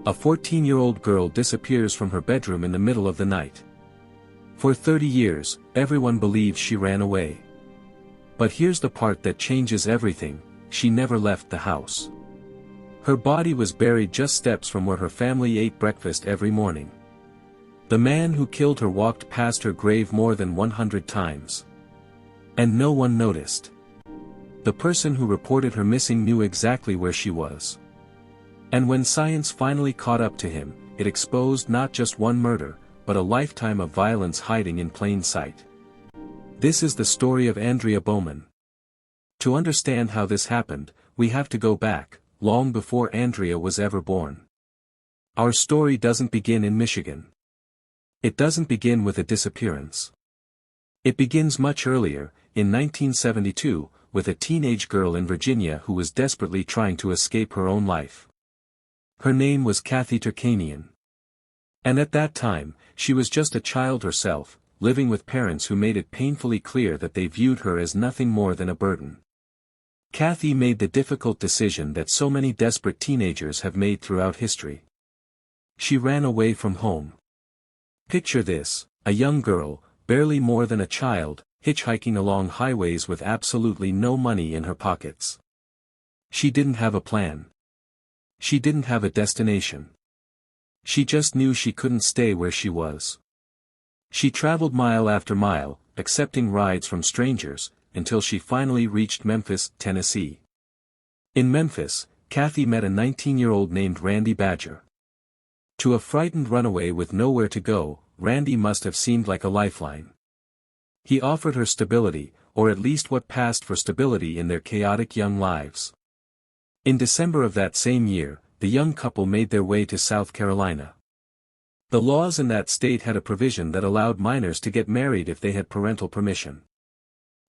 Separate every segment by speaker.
Speaker 1: A 14-year-old girl disappears from her bedroom in the middle of the night. For 30 years, everyone believes she ran away. But here's the part that changes everything: she never left the house. Her body was buried just steps from where her family ate breakfast every morning. The man who killed her walked past her grave more than 100 times. And no one noticed. The person who reported her missing knew exactly where she was. And when science finally caught up to him, it exposed not just one murder, but a lifetime of violence hiding in plain sight. This is the story of Andrea Bowman. To understand how this happened, we have to go back, long before Andrea was ever born. Our story doesn't begin in Michigan. It doesn't begin with a disappearance. It begins much earlier, in 1972, with a teenage girl in Virginia who was desperately trying to escape her own life. Her name was Kathy Turkanian. And at that time, she was just a child herself, living with parents who made it painfully clear that they viewed her as nothing more than a burden. Kathy made the difficult decision that so many desperate teenagers have made throughout history. She ran away from home. Picture this: a young girl, barely more than a child, hitchhiking along highways with absolutely no money in her pockets. She didn't have a plan. She didn't have a destination. She just knew she couldn't stay where she was. She traveled mile after mile, accepting rides from strangers, until she finally reached Memphis, Tennessee. In Memphis, Kathy met a 19-year-old named Randy Badger. To a frightened runaway with nowhere to go, Randy must have seemed like a lifeline. He offered her stability, or at least what passed for stability in their chaotic young lives. In December of that same year, the young couple made their way to South Carolina. The laws in that state had a provision that allowed minors to get married if they had parental permission.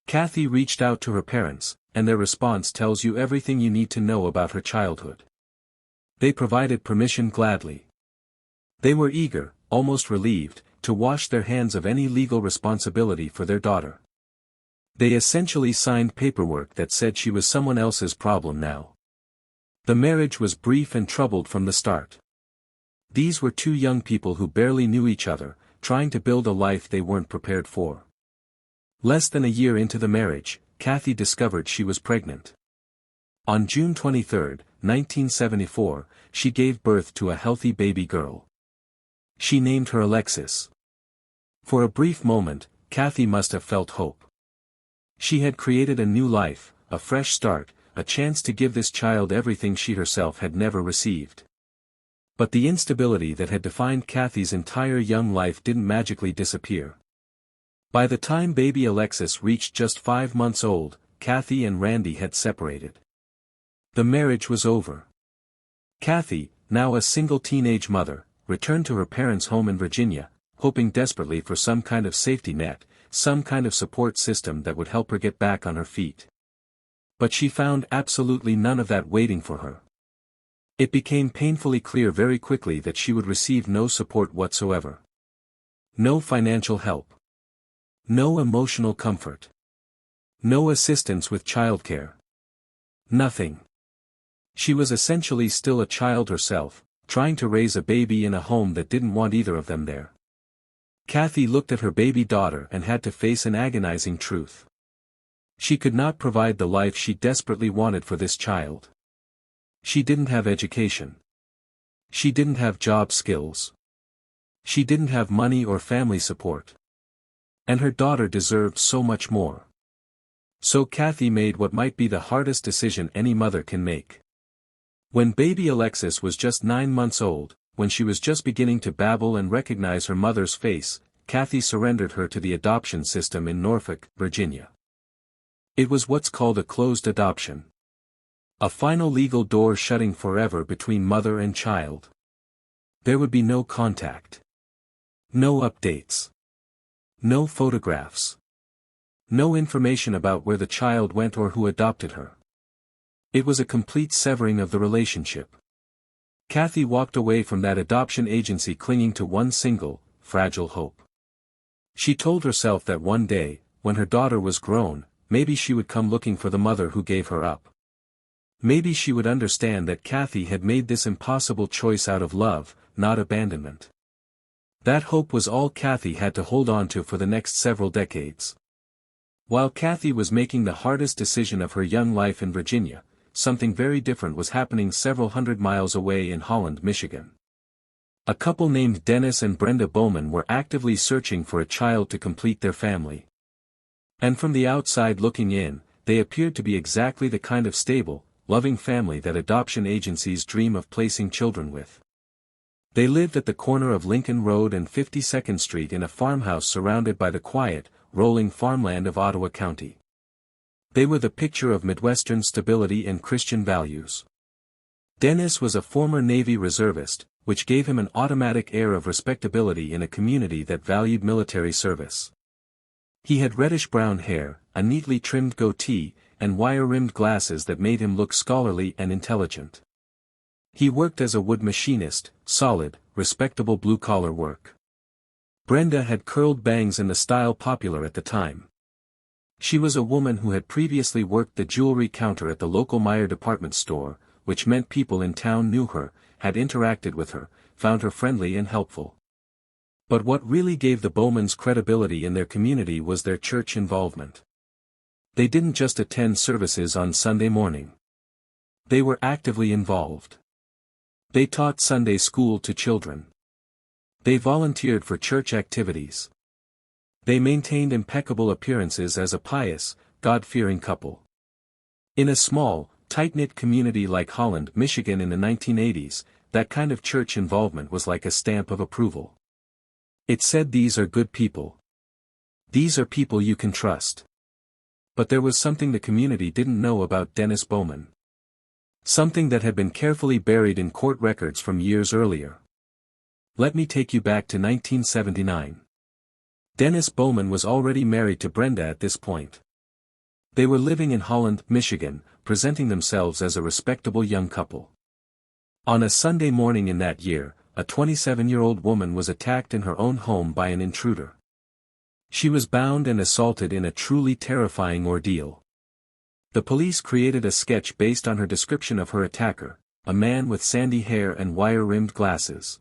Speaker 1: Kathy reached out to her parents, and their response tells you everything you need to know about her childhood. They provided permission gladly. They were eager, almost relieved, to wash their hands of any legal responsibility for their daughter. They essentially signed paperwork that said she was someone else's problem now. The marriage was brief and troubled from the start. These were two young people who barely knew each other, trying to build a life they weren't prepared for. Less than a year into the marriage, Kathy discovered she was pregnant. On June 23, 1974, she gave birth to a healthy baby girl. She named her Alexis. For a brief moment, Kathy must have felt hope. She had created a new life, a fresh start, a chance to give this child everything she herself had never received. But the instability that had defined Kathy's entire young life didn't magically disappear. By the time baby Alexis reached just 5 months old, Kathy and Randy had separated. The marriage was over. Kathy, now a single teenage mother, returned to her parents' home in Virginia, hoping desperately for some kind of safety net, some kind of support system that would help her get back on her feet. But she found absolutely none of that waiting for her. It became painfully clear very quickly that she would receive no support whatsoever. No financial help. No emotional comfort. No assistance with childcare. Nothing. She was essentially still a child herself, trying to raise a baby in a home that didn't want either of them there. Kathy looked at her baby daughter and had to face an agonizing truth. She could not provide the life she desperately wanted for this child. She didn't have education. She didn't have job skills. She didn't have money or family support. And her daughter deserved so much more. So Kathy made what might be the hardest decision any mother can make. When baby Alexis was just 9 months old, when she was just beginning to babble and recognize her mother's face, Kathy surrendered her to the adoption system in Norfolk, Virginia. It was what's called a closed adoption. A final legal door shutting forever between mother and child. There would be no contact. No updates. No photographs. No information about where the child went or who adopted her. It was a complete severing of the relationship. Kathy walked away from that adoption agency clinging to one single, fragile hope. She told herself that one day, when her daughter was grown, maybe she would come looking for the mother who gave her up. Maybe she would understand that Kathy had made this impossible choice out of love, not abandonment. That hope was all Kathy had to hold on to for the next several decades. While Kathy was making the hardest decision of her young life in Virginia, something very different was happening several hundred miles away in Holland, Michigan. A couple named Dennis and Brenda Bowman were actively searching for a child to complete their family. And from the outside looking in, they appeared to be exactly the kind of stable, loving family that adoption agencies dream of placing children with. They lived at the corner of Lincoln Road and 52nd Street in a farmhouse surrounded by the quiet, rolling farmland of Ottawa County. They were the picture of Midwestern stability and Christian values. Dennis was a former Navy reservist, which gave him an automatic air of respectability in a community that valued military service. He had reddish-brown hair, a neatly trimmed goatee, and wire-rimmed glasses that made him look scholarly and intelligent. He worked as a wood machinist, solid, respectable blue-collar work. Brenda had curled bangs in the style popular at the time. She was a woman who had previously worked the jewelry counter at the local Meyer department store, which meant people in town knew her, had interacted with her, found her friendly and helpful. But what really gave the Bowmans credibility in their community was their church involvement. They didn't just attend services on Sunday morning. They were actively involved. They taught Sunday school to children. They volunteered for church activities. They maintained impeccable appearances as a pious, God-fearing couple. In a small, tight-knit community like Holland, Michigan in the 1980s, that kind of church involvement was like a stamp of approval. It said these are good people. These are people you can trust. But there was something the community didn't know about Dennis Bowman. Something that had been carefully buried in court records from years earlier. Let me take you back to 1979. Dennis Bowman was already married to Brenda at this point. They were living in Holland, Michigan, presenting themselves as a respectable young couple. On a Sunday morning in that year, a 27-year-old woman was attacked in her own home by an intruder. She was bound and assaulted in a truly terrifying ordeal. The police created a sketch based on her description of her attacker, a man with sandy hair and wire-rimmed glasses.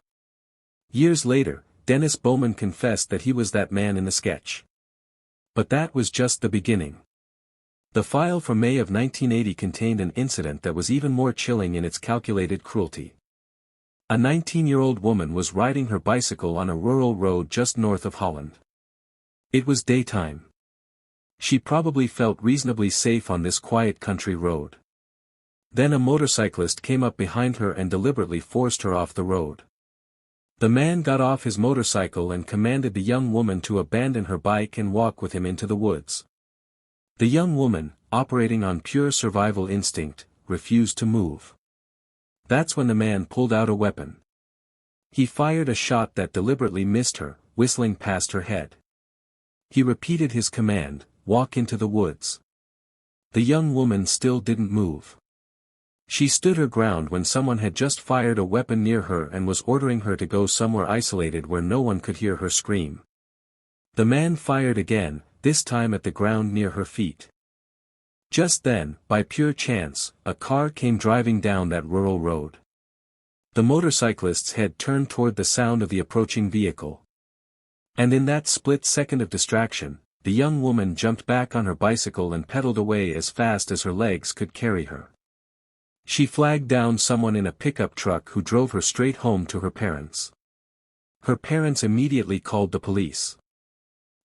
Speaker 1: Years later, Dennis Bowman confessed that he was that man in the sketch. But that was just the beginning. The file from May of 1980 contained an incident that was even more chilling in its calculated cruelty. A 19-year-old woman was riding her bicycle on a rural road just north of Holland. It was daytime. She probably felt reasonably safe on this quiet country road. Then a motorcyclist came up behind her and deliberately forced her off the road. The man got off his motorcycle and commanded the young woman to abandon her bike and walk with him into the woods. The young woman, operating on pure survival instinct, refused to move. That's when the man pulled out a weapon. He fired a shot that deliberately missed her, whistling past her head. He repeated his command, walk into the woods. The young woman still didn't move. She stood her ground when someone had just fired a weapon near her and was ordering her to go somewhere isolated where no one could hear her scream. The man fired again, this time at the ground near her feet. Just then, by pure chance, a car came driving down that rural road. The motorcyclist's head turned toward the sound of the approaching vehicle. And in that split second of distraction, the young woman jumped back on her bicycle and pedaled away as fast as her legs could carry her. She flagged down someone in a pickup truck who drove her straight home to her parents. Her parents immediately called the police.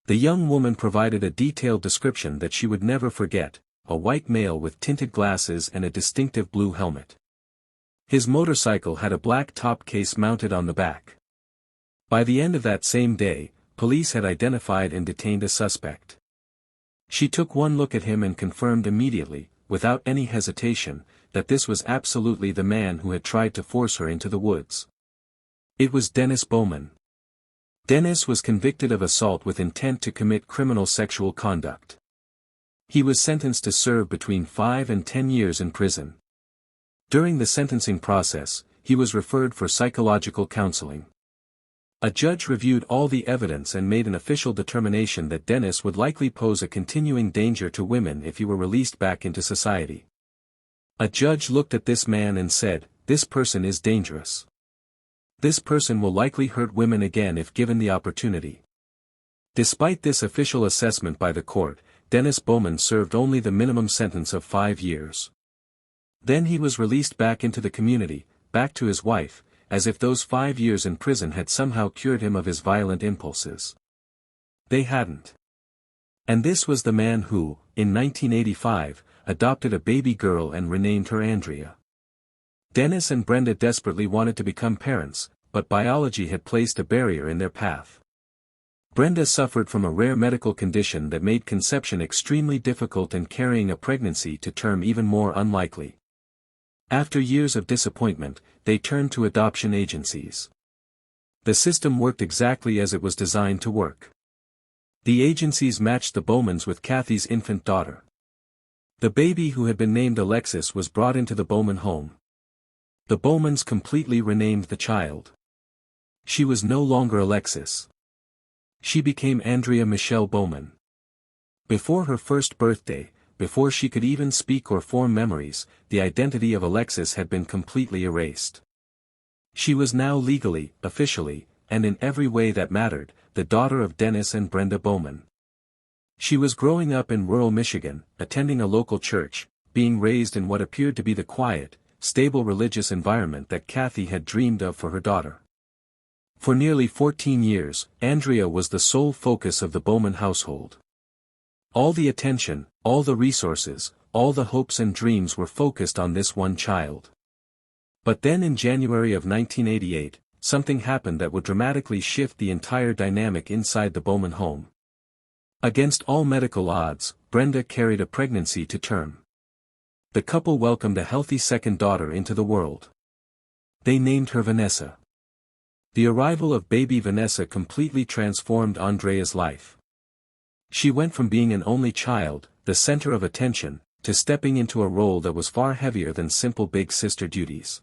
Speaker 1: The young woman provided a detailed description that she would never forget, a white male with tinted glasses and a distinctive blue helmet. His motorcycle had a black top case mounted on the back. By the end of that same day, police had identified and detained a suspect. She took one look at him and confirmed immediately, without any hesitation, that this was absolutely the man who had tried to force her into the woods. It was Dennis Bowman. Dennis was convicted of assault with intent to commit criminal sexual conduct. He was sentenced to serve between 5 and 10 years in prison. During the sentencing process, he was referred for psychological counseling. A judge reviewed all the evidence and made an official determination that Dennis would likely pose a continuing danger to women if he were released back into society. A judge looked at this man and said, "This person is dangerous. This person will likely hurt women again if given the opportunity." Despite this official assessment by the court, Dennis Bowman served only the minimum sentence of 5 years. Then he was released back into the community, back to his wife, as if those 5 years in prison had somehow cured him of his violent impulses. They hadn't. And this was the man who, in 1985, adopted a baby girl and renamed her Andrea. Dennis and Brenda desperately wanted to become parents, but biology had placed a barrier in their path. Brenda suffered from a rare medical condition that made conception extremely difficult and carrying a pregnancy to term even more unlikely. After years of disappointment, they turned to adoption agencies. The system worked exactly as it was designed to work. The agencies matched the Bowmans with Kathy's infant daughter. The baby who had been named Alexis was brought into the Bowman home. The Bowmans completely renamed the child. She was no longer Alexis. She became Andrea Michelle Bowman. Before her first birthday, before she could even speak or form memories, the identity of Alexis had been completely erased. She was now legally, officially, and in every way that mattered, the daughter of Dennis and Brenda Bowman. She was growing up in rural Michigan, attending a local church, being raised in what appeared to be the quiet, stable religious environment that Kathy had dreamed of for her daughter. For nearly 14 years, Andrea was the sole focus of the Bowman household. All the attention, all the resources, all the hopes and dreams were focused on this one child. But then in January of 1988, something happened that would dramatically shift the entire dynamic inside the Bowman home. Against all medical odds, Brenda carried a pregnancy to term. The couple welcomed a healthy second daughter into the world. They named her Vanessa. The arrival of baby Vanessa completely transformed Andrea's life. She went from being an only child, the center of attention, to stepping into a role that was far heavier than simple big sister duties.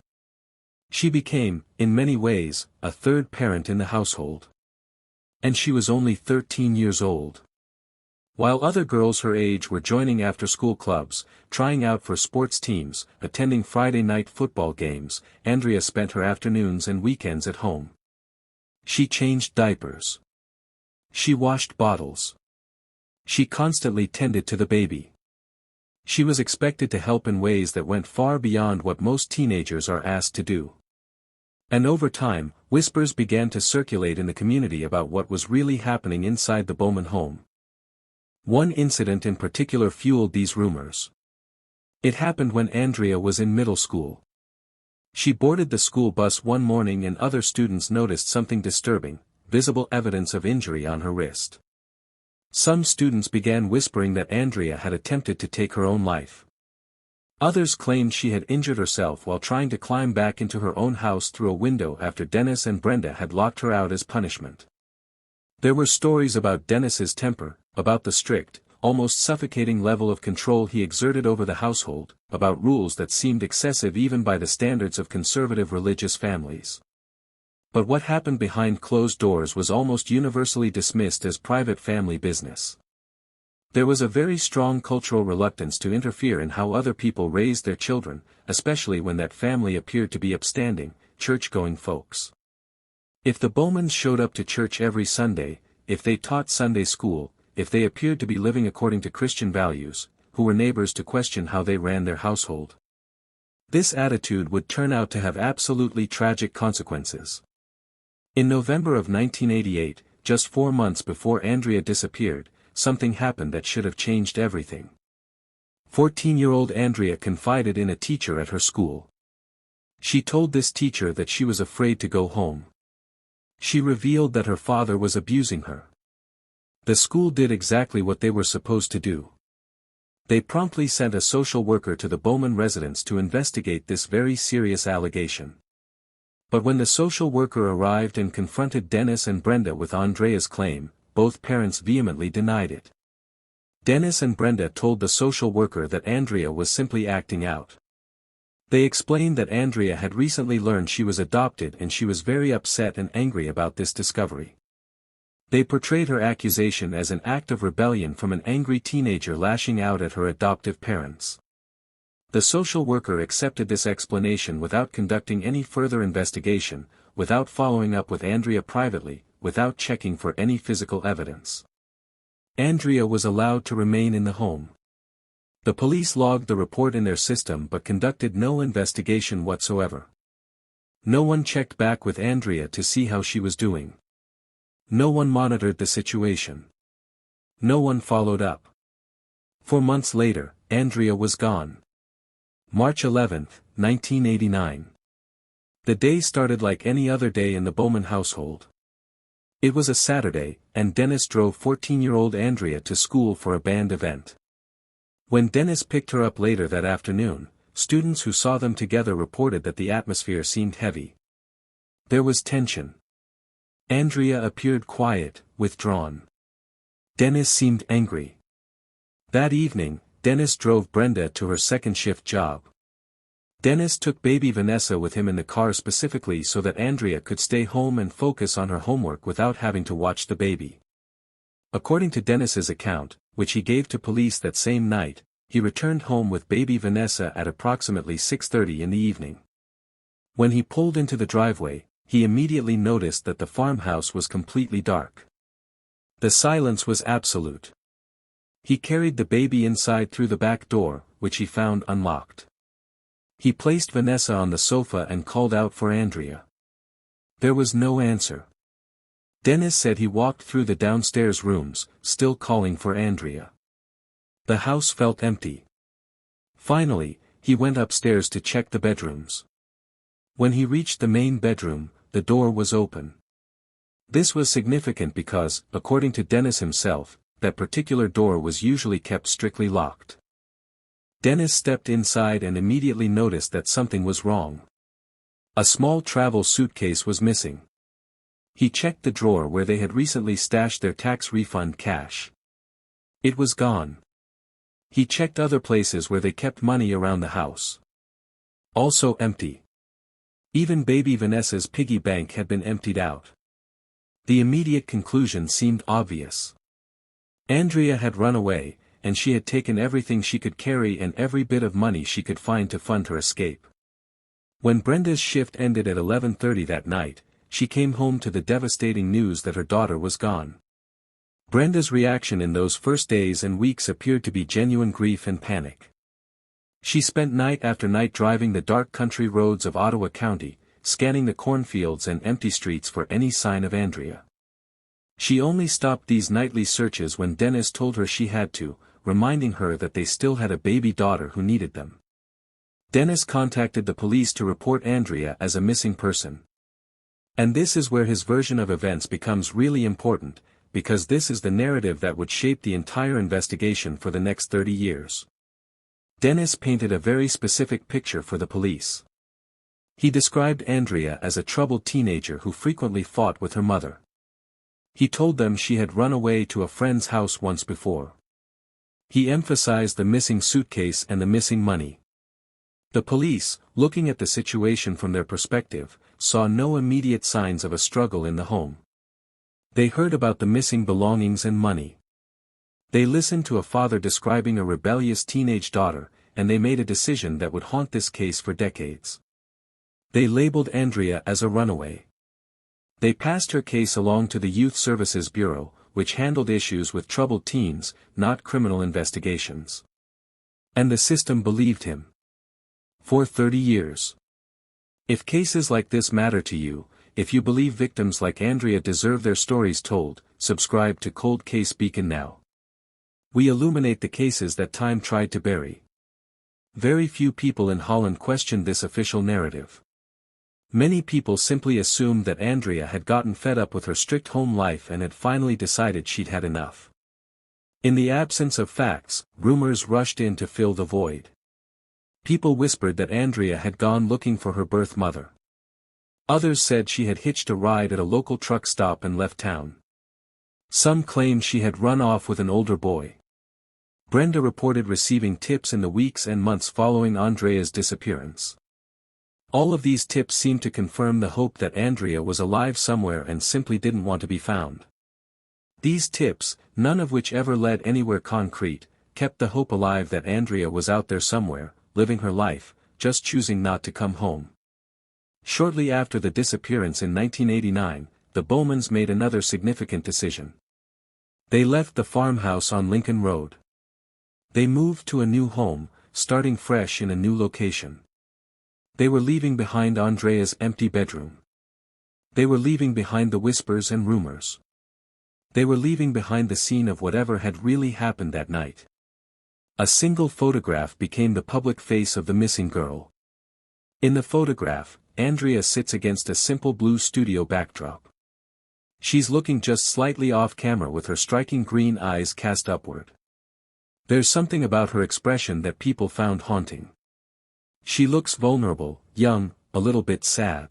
Speaker 1: She became, in many ways, a third parent in the household. And she was only 13 years old. While other girls her age were joining after-school clubs, trying out for sports teams, attending Friday night football games, Andrea spent her afternoons and weekends at home. She changed diapers. She washed bottles. She constantly tended to the baby. She was expected to help in ways that went far beyond what most teenagers are asked to do. And over time, whispers began to circulate in the community about what was really happening inside the Bowman home. One incident in particular fueled these rumors. It happened when Andrea was in middle school. She boarded the school bus one morning and other students noticed something disturbing, visible evidence of injury on her wrist. Some students began whispering that Andrea had attempted to take her own life. Others claimed she had injured herself while trying to climb back into her own house through a window after Dennis and Brenda had locked her out as punishment. There were stories about Dennis's temper, about the strict, almost suffocating level of control he exerted over the household, about rules that seemed excessive even by the standards of conservative religious families. But what happened behind closed doors was almost universally dismissed as private family business. There was a very strong cultural reluctance to interfere in how other people raised their children, especially when that family appeared to be upstanding, church-going folks. If the Bowmans showed up to church every Sunday, if they taught Sunday school, if they appeared to be living according to Christian values, who were neighbors to question how they ran their household? This attitude would turn out to have absolutely tragic consequences. In November of 1988, just 4 months before Andrea disappeared, something happened that should have changed everything. 14-year-old Andrea confided in a teacher at her school. She told this teacher that she was afraid to go home. She revealed that her father was abusing her. The school did exactly what they were supposed to do. They promptly sent a social worker to the Bowman residence to investigate this very serious allegation. But when the social worker arrived and confronted Dennis and Brenda with Andrea's claim, both parents vehemently denied it. Dennis and Brenda told the social worker that Andrea was simply acting out. They explained that Andrea had recently learned she was adopted and she was very upset and angry about this discovery. They portrayed her accusation as an act of rebellion from an angry teenager lashing out at her adoptive parents. The social worker accepted this explanation without conducting any further investigation, without following up with Andrea privately, without checking for any physical evidence. Andrea was allowed to remain in the home. The police logged the report in their system but conducted no investigation whatsoever. No one checked back with Andrea to see how she was doing. No one monitored the situation. No one followed up. 4 months later, Andrea was gone. March 11, 1989. The day started like any other day in the Bowman household. It was a Saturday, and Dennis drove 14-year-old Andrea to school for a band event. When Dennis picked her up later that afternoon, students who saw them together reported that the atmosphere seemed heavy. There was tension. Andrea appeared quiet, withdrawn. Dennis seemed angry. That evening, Dennis drove Brenda to her second shift job. Dennis took baby Vanessa with him in the car specifically so that Andrea could stay home and focus on her homework without having to watch the baby. According to Dennis's account, which he gave to police that same night, he returned home with baby Vanessa at approximately 6:30 in the evening. When he pulled into the driveway, he immediately noticed that the farmhouse was completely dark. The silence was absolute. He carried the baby inside through the back door, which he found unlocked. He placed Vanessa on the sofa and called out for Andrea. There was no answer. Dennis said he walked through the downstairs rooms, still calling for Andrea. The house felt empty. Finally, he went upstairs to check the bedrooms. When he reached the main bedroom, the door was open. This was significant because, according to Dennis himself, that particular door was usually kept strictly locked. Dennis stepped inside and immediately noticed that something was wrong. A small travel suitcase was missing. He checked the drawer where they had recently stashed their tax refund cash. It was gone. He checked other places where they kept money around the house. Also empty. Even baby Vanessa's piggy bank had been emptied out. The immediate conclusion seemed obvious. Andrea had run away, and she had taken everything she could carry and every bit of money she could find to fund her escape. When Brenda's shift ended at 11:30 that night, she came home to the devastating news that her daughter was gone. Brenda's reaction in those first days and weeks appeared to be genuine grief and panic. She spent night after night driving the dark country roads of Ottawa County, scanning the cornfields and empty streets for any sign of Andrea. She only stopped these nightly searches when Dennis told her she had to, reminding her that they still had a baby daughter who needed them. Dennis contacted the police to report Andrea as a missing person. And this is where his version of events becomes really important, because this is the narrative that would shape the entire investigation for the next 30 years. Dennis painted a very specific picture for the police. He described Andrea as a troubled teenager who frequently fought with her mother. He told them she had run away to a friend's house once before. He emphasized the missing suitcase and the missing money. The police, looking at the situation from their perspective, saw no immediate signs of a struggle in the home. They heard about the missing belongings and money. They listened to a father describing a rebellious teenage daughter, and they made a decision that would haunt this case for decades. They labeled Andrea as a runaway. They passed her case along to the Youth Services Bureau, which handled issues with troubled teens, not criminal investigations. And the system believed him. For 30 years. If cases like this matter to you, if you believe victims like Andrea deserve their stories told, subscribe to Cold Case Beacon now. We illuminate the cases that time tried to bury. Very few people in Holland questioned this official narrative. Many people simply assumed that Andrea had gotten fed up with her strict home life and had finally decided she'd had enough. In the absence of facts, rumors rushed in to fill the void. People whispered that Andrea had gone looking for her birth mother. Others said she had hitched a ride at a local truck stop and left town. Some claimed she had run off with an older boy. Brenda reported receiving tips in the weeks and months following Andrea's disappearance. All of these tips seemed to confirm the hope that Andrea was alive somewhere and simply didn't want to be found. These tips, none of which ever led anywhere concrete, kept the hope alive that Andrea was out there somewhere, living her life, just choosing not to come home. Shortly after the disappearance in 1989, the Bowmans made another significant decision. They left the farmhouse on Lincoln Road. They moved to a new home, starting fresh in a new location. They were leaving behind Andrea's empty bedroom. They were leaving behind the whispers and rumors. They were leaving behind the scene of whatever had really happened that night. A single photograph became the public face of the missing girl. In the photograph, Andrea sits against a simple blue studio backdrop. She's looking just slightly off camera with her striking green eyes cast upward. There's something about her expression that people found haunting. She looks vulnerable, young, a little bit sad.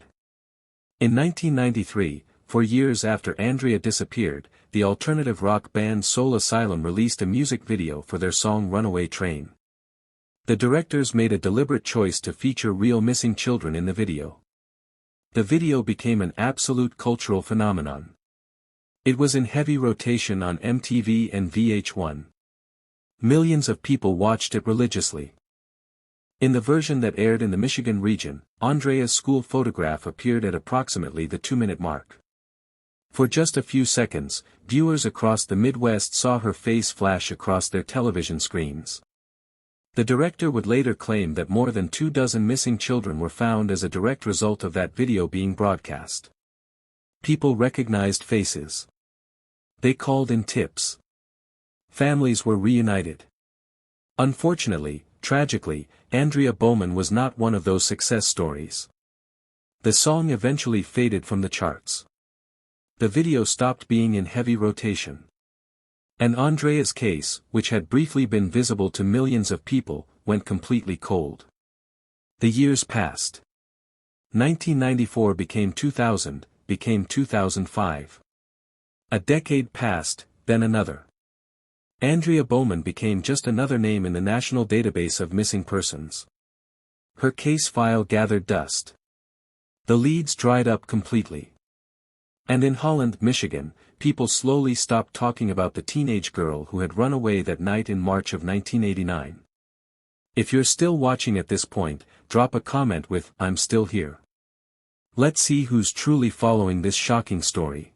Speaker 1: In 1993, for years after Andrea disappeared, the alternative rock band Soul Asylum released a music video for their song Runaway Train. The directors made a deliberate choice to feature real missing children in the video. The video became an absolute cultural phenomenon. It was in heavy rotation on MTV and VH1. Millions of people watched it religiously. In the version that aired in the Michigan region, Andrea's school photograph appeared at approximately the 2-minute mark. For just a few seconds, viewers across the Midwest saw her face flash across their television screens. The director would later claim that more than 24 missing children were found as a direct result of that video being broadcast. People recognized faces. They called in tips. Families were reunited. Unfortunately, tragically, Andrea Bowman was not one of those success stories. The song eventually faded from the charts. The video stopped being in heavy rotation. And Andrea's case, which had briefly been visible to millions of people, went completely cold. The years passed. 1994 became 2000, became 2005. A decade passed, then another. Andrea Bowman became just another name in the national database of missing persons. Her case file gathered dust. The leads dried up completely. And in Holland, Michigan, people slowly stopped talking about the teenage girl who had run away that night in March of 1989. If you're still watching at this point, drop a comment with "I'm still here." Let's see who's truly following this shocking story.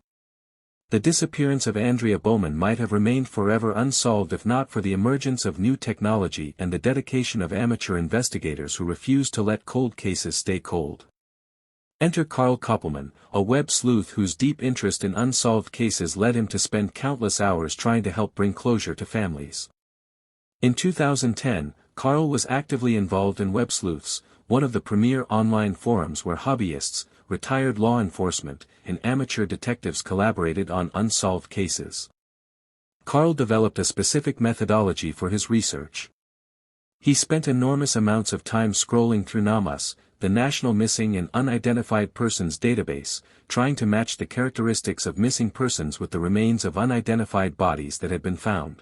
Speaker 1: The disappearance of Andrea Bowman might have remained forever unsolved if not for the emergence of new technology and the dedication of amateur investigators who refuse to let cold cases stay cold. Enter Carl Koppelman, a web sleuth whose deep interest in unsolved cases led him to spend countless hours trying to help bring closure to families. In 2010, Carl was actively involved in Web Sleuths, one of the premier online forums where hobbyists, retired law enforcement, and amateur detectives collaborated on unsolved cases. Carl developed a specific methodology for his research. He spent enormous amounts of time scrolling through NAMUS, the National Missing and Unidentified Persons Database, trying to match the characteristics of missing persons with the remains of unidentified bodies that had been found.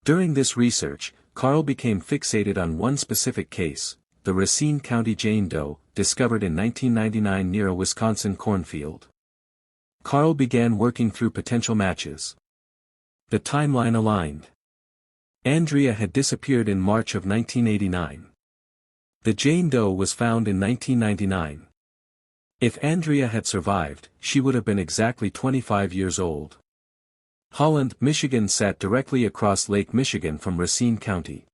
Speaker 1: During this research, Carl became fixated on one specific case, the Racine County Jane Doe, discovered in 1999 near a Wisconsin cornfield. Carl began working through potential matches. The timeline aligned. Andrea had disappeared in March of 1989. The Jane Doe was found in 1999. If Andrea had survived, she would have been exactly 25 years old. Holland, Michigan sat directly across Lake Michigan from Racine County.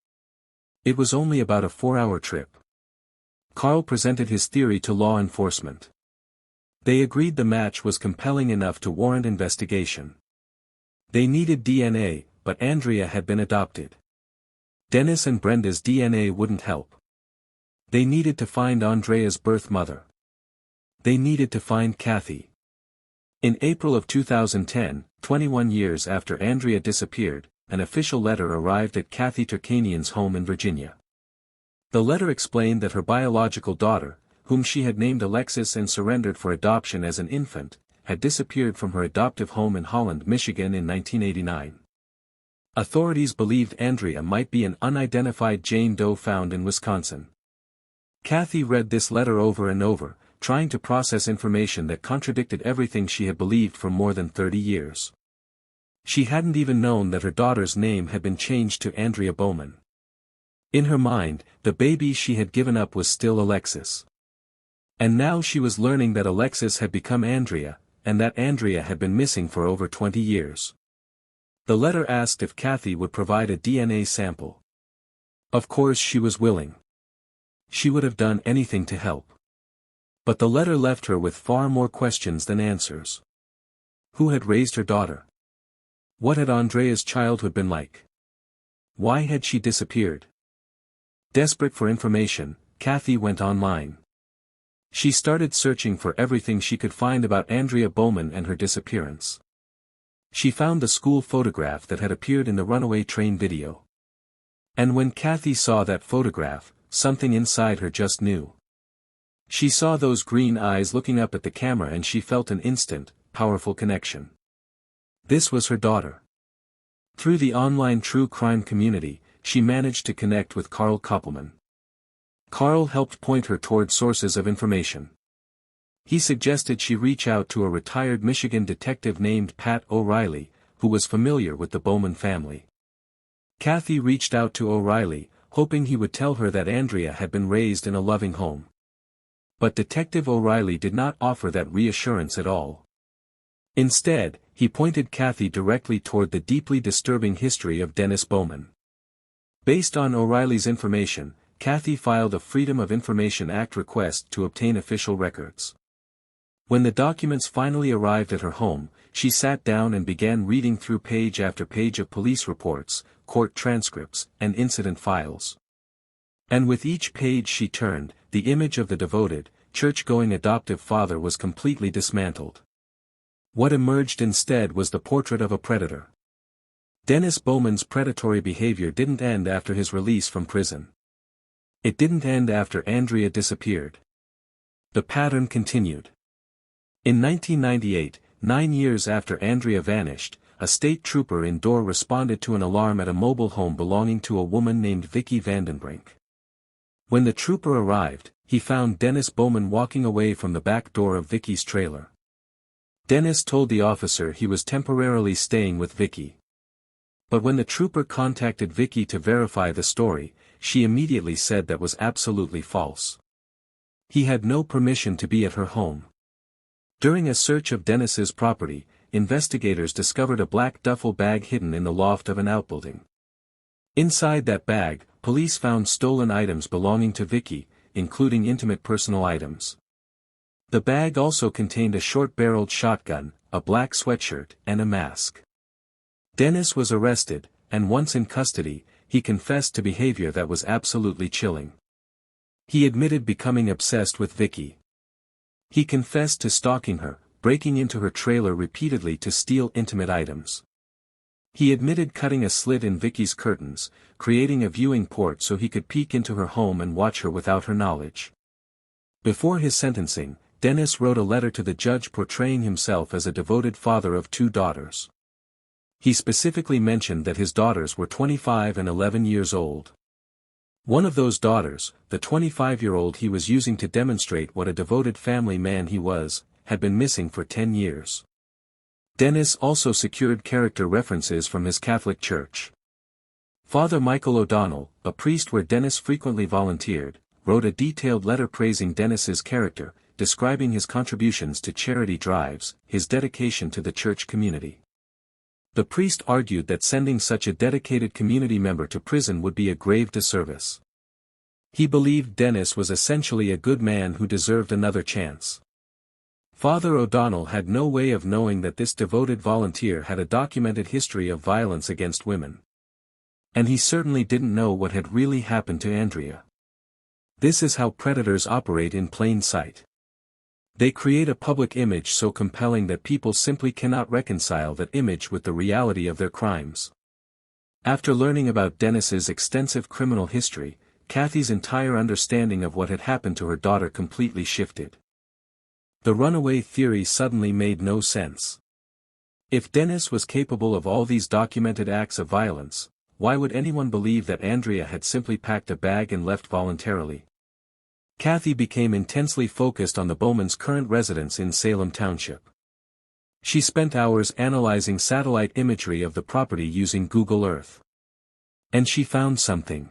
Speaker 1: It was only about a 4-hour trip. Carl presented his theory to law enforcement. They agreed the match was compelling enough to warrant investigation. They needed DNA, but Andrea had been adopted. Dennis and Brenda's DNA wouldn't help. They needed to find Andrea's birth mother. They needed to find Kathy. In April of 2010, 21 years after Andrea disappeared, an official letter arrived at Kathy Turkanian's home in Virginia. The letter explained that her biological daughter, whom she had named Alexis and surrendered for adoption as an infant, had disappeared from her adoptive home in Holland, Michigan in 1989. Authorities believed Andrea might be an unidentified Jane Doe found in Wisconsin. Kathy read this letter over and over, trying to process information that contradicted everything she had believed for more than 30 years. She hadn't even known that her daughter's name had been changed to Andrea Bowman. In her mind, the baby she had given up was still Alexis. And now she was learning that Alexis had become Andrea, and that Andrea had been missing for over 20 years. The letter asked if Kathy would provide a DNA sample. Of course she was willing. She would have done anything to help. But the letter left her with far more questions than answers. Who had raised her daughter? What had Andrea's childhood been like? Why had she disappeared? Desperate for information, Kathy went online. She started searching for everything she could find about Andrea Bowman and her disappearance. She found the school photograph that had appeared in the runaway train video. And when Kathy saw that photograph, something inside her just knew. She saw those green eyes looking up at the camera and she felt an instant, powerful connection. This was her daughter. Through the online true crime community, she managed to connect with Carl Koppelman. Carl helped point her toward sources of information. He suggested she reach out to a retired Michigan detective named Pat O'Reilly, who was familiar with the Bowman family. Kathy reached out to O'Reilly, hoping he would tell her that Andrea had been raised in a loving home. But Detective O'Reilly did not offer that reassurance at all. Instead, he pointed Kathy directly toward the deeply disturbing history of Dennis Bowman. Based on O'Reilly's information, Kathy filed a Freedom of Information Act request to obtain official records. When the documents finally arrived at her home, she sat down and began reading through page after page of police reports, court transcripts, and incident files. And with each page she turned, the image of the devoted, church-going adoptive father was completely dismantled. What emerged instead was the portrait of a predator. Dennis Bowman's predatory behavior didn't end after his release from prison. It didn't end after Andrea disappeared. The pattern continued. In 1998, 9 years after Andrea vanished, a state trooper in Dorr responded to an alarm at a mobile home belonging to a woman named Vicky Vandenbrink. When the trooper arrived, he found Dennis Bowman walking away from the back door of Vicky's trailer. Dennis told the officer he was temporarily staying with Vicky. But when the trooper contacted Vicky to verify the story, she immediately said that was absolutely false. He had no permission to be at her home. During a search of Dennis's property, investigators discovered a black duffel bag hidden in the loft of an outbuilding. Inside that bag, police found stolen items belonging to Vicky, including intimate personal items. The bag also contained a short-barreled shotgun, a black sweatshirt, and a mask. Dennis was arrested, and once in custody, he confessed to behavior that was absolutely chilling. He admitted becoming obsessed with Vicky. He confessed to stalking her, breaking into her trailer repeatedly to steal intimate items. He admitted cutting a slit in Vicky's curtains, creating a viewing port so he could peek into her home and watch her without her knowledge. Before his sentencing, Dennis wrote a letter to the judge portraying himself as a devoted father of 2 daughters. He specifically mentioned that his daughters were 25 and 11 years old. One of those daughters, the 25-year-old he was using to demonstrate what a devoted family man he was, had been missing for 10 years. Dennis also secured character references from his Catholic church. Father Michael O'Donnell, a priest where Dennis frequently volunteered, wrote a detailed letter praising Dennis's character, describing his contributions to charity drives, his dedication to the church community. The priest argued that sending such a dedicated community member to prison would be a grave disservice. He believed Dennis was essentially a good man who deserved another chance. Father O'Donnell had no way of knowing that this devoted volunteer had a documented history of violence against women. And he certainly didn't know what had really happened to Andrea. This is how predators operate in plain sight. They create a public image so compelling that people simply cannot reconcile that image with the reality of their crimes. After learning about Dennis's extensive criminal history, Kathy's entire understanding of what had happened to her daughter completely shifted. The runaway theory suddenly made no sense. If Dennis was capable of all these documented acts of violence, why would anyone believe that Andrea had simply packed a bag and left voluntarily? Kathy became intensely focused on the Bowmans' current residence in Salem Township. She spent hours analyzing satellite imagery of the property using Google Earth. And she found something.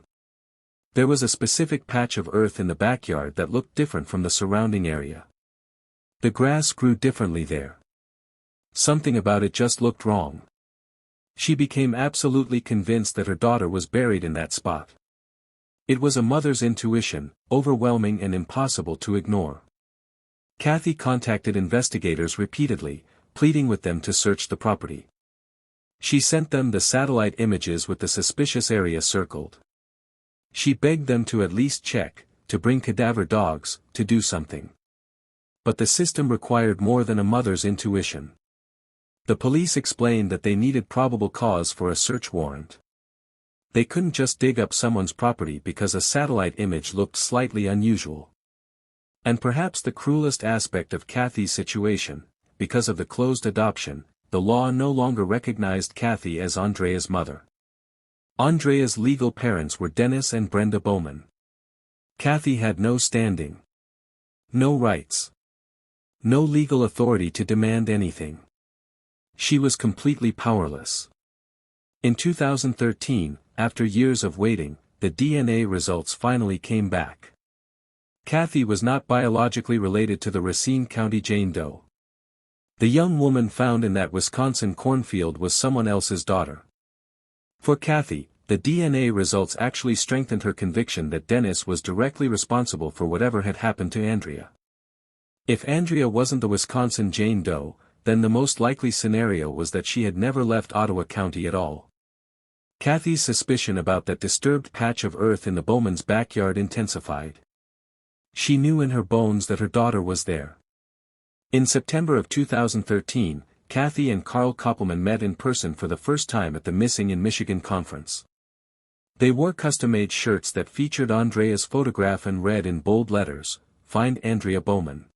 Speaker 1: There was a specific patch of earth in the backyard that looked different from the surrounding area. The grass grew differently there. Something about it just looked wrong. She became absolutely convinced that her daughter was buried in that spot. It was a mother's intuition, overwhelming and impossible to ignore. Kathy contacted investigators repeatedly, pleading with them to search the property. She sent them the satellite images with the suspicious area circled. She begged them to at least check, to bring cadaver dogs, to do something. But the system required more than a mother's intuition. The police explained that they needed probable cause for a search warrant. They couldn't just dig up someone's property because a satellite image looked slightly unusual. And perhaps the cruelest aspect of Kathy's situation, because of the closed adoption, the law no longer recognized Kathy as Andrea's mother. Andrea's legal parents were Dennis and Brenda Bowman. Kathy had no standing. No rights. No legal authority to demand anything. She was completely powerless. In 2013, after years of waiting, the DNA results finally came back. Kathy was not biologically related to the Racine County Jane Doe. The young woman found in that Wisconsin cornfield was someone else's daughter. For Kathy, the DNA results actually strengthened her conviction that Dennis was directly responsible for whatever had happened to Andrea. If Andrea wasn't the Wisconsin Jane Doe, then the most likely scenario was that she had never left Ottawa County at all. Kathy's suspicion about that disturbed patch of earth in the Bowman's backyard intensified. She knew in her bones that her daughter was there. In September of 2013, Kathy and Carl Koppelman met in person for the first time at the Missing in Michigan conference. They wore custom-made shirts that featured Andrea's photograph and read in bold letters, "Find Andrea Bowman."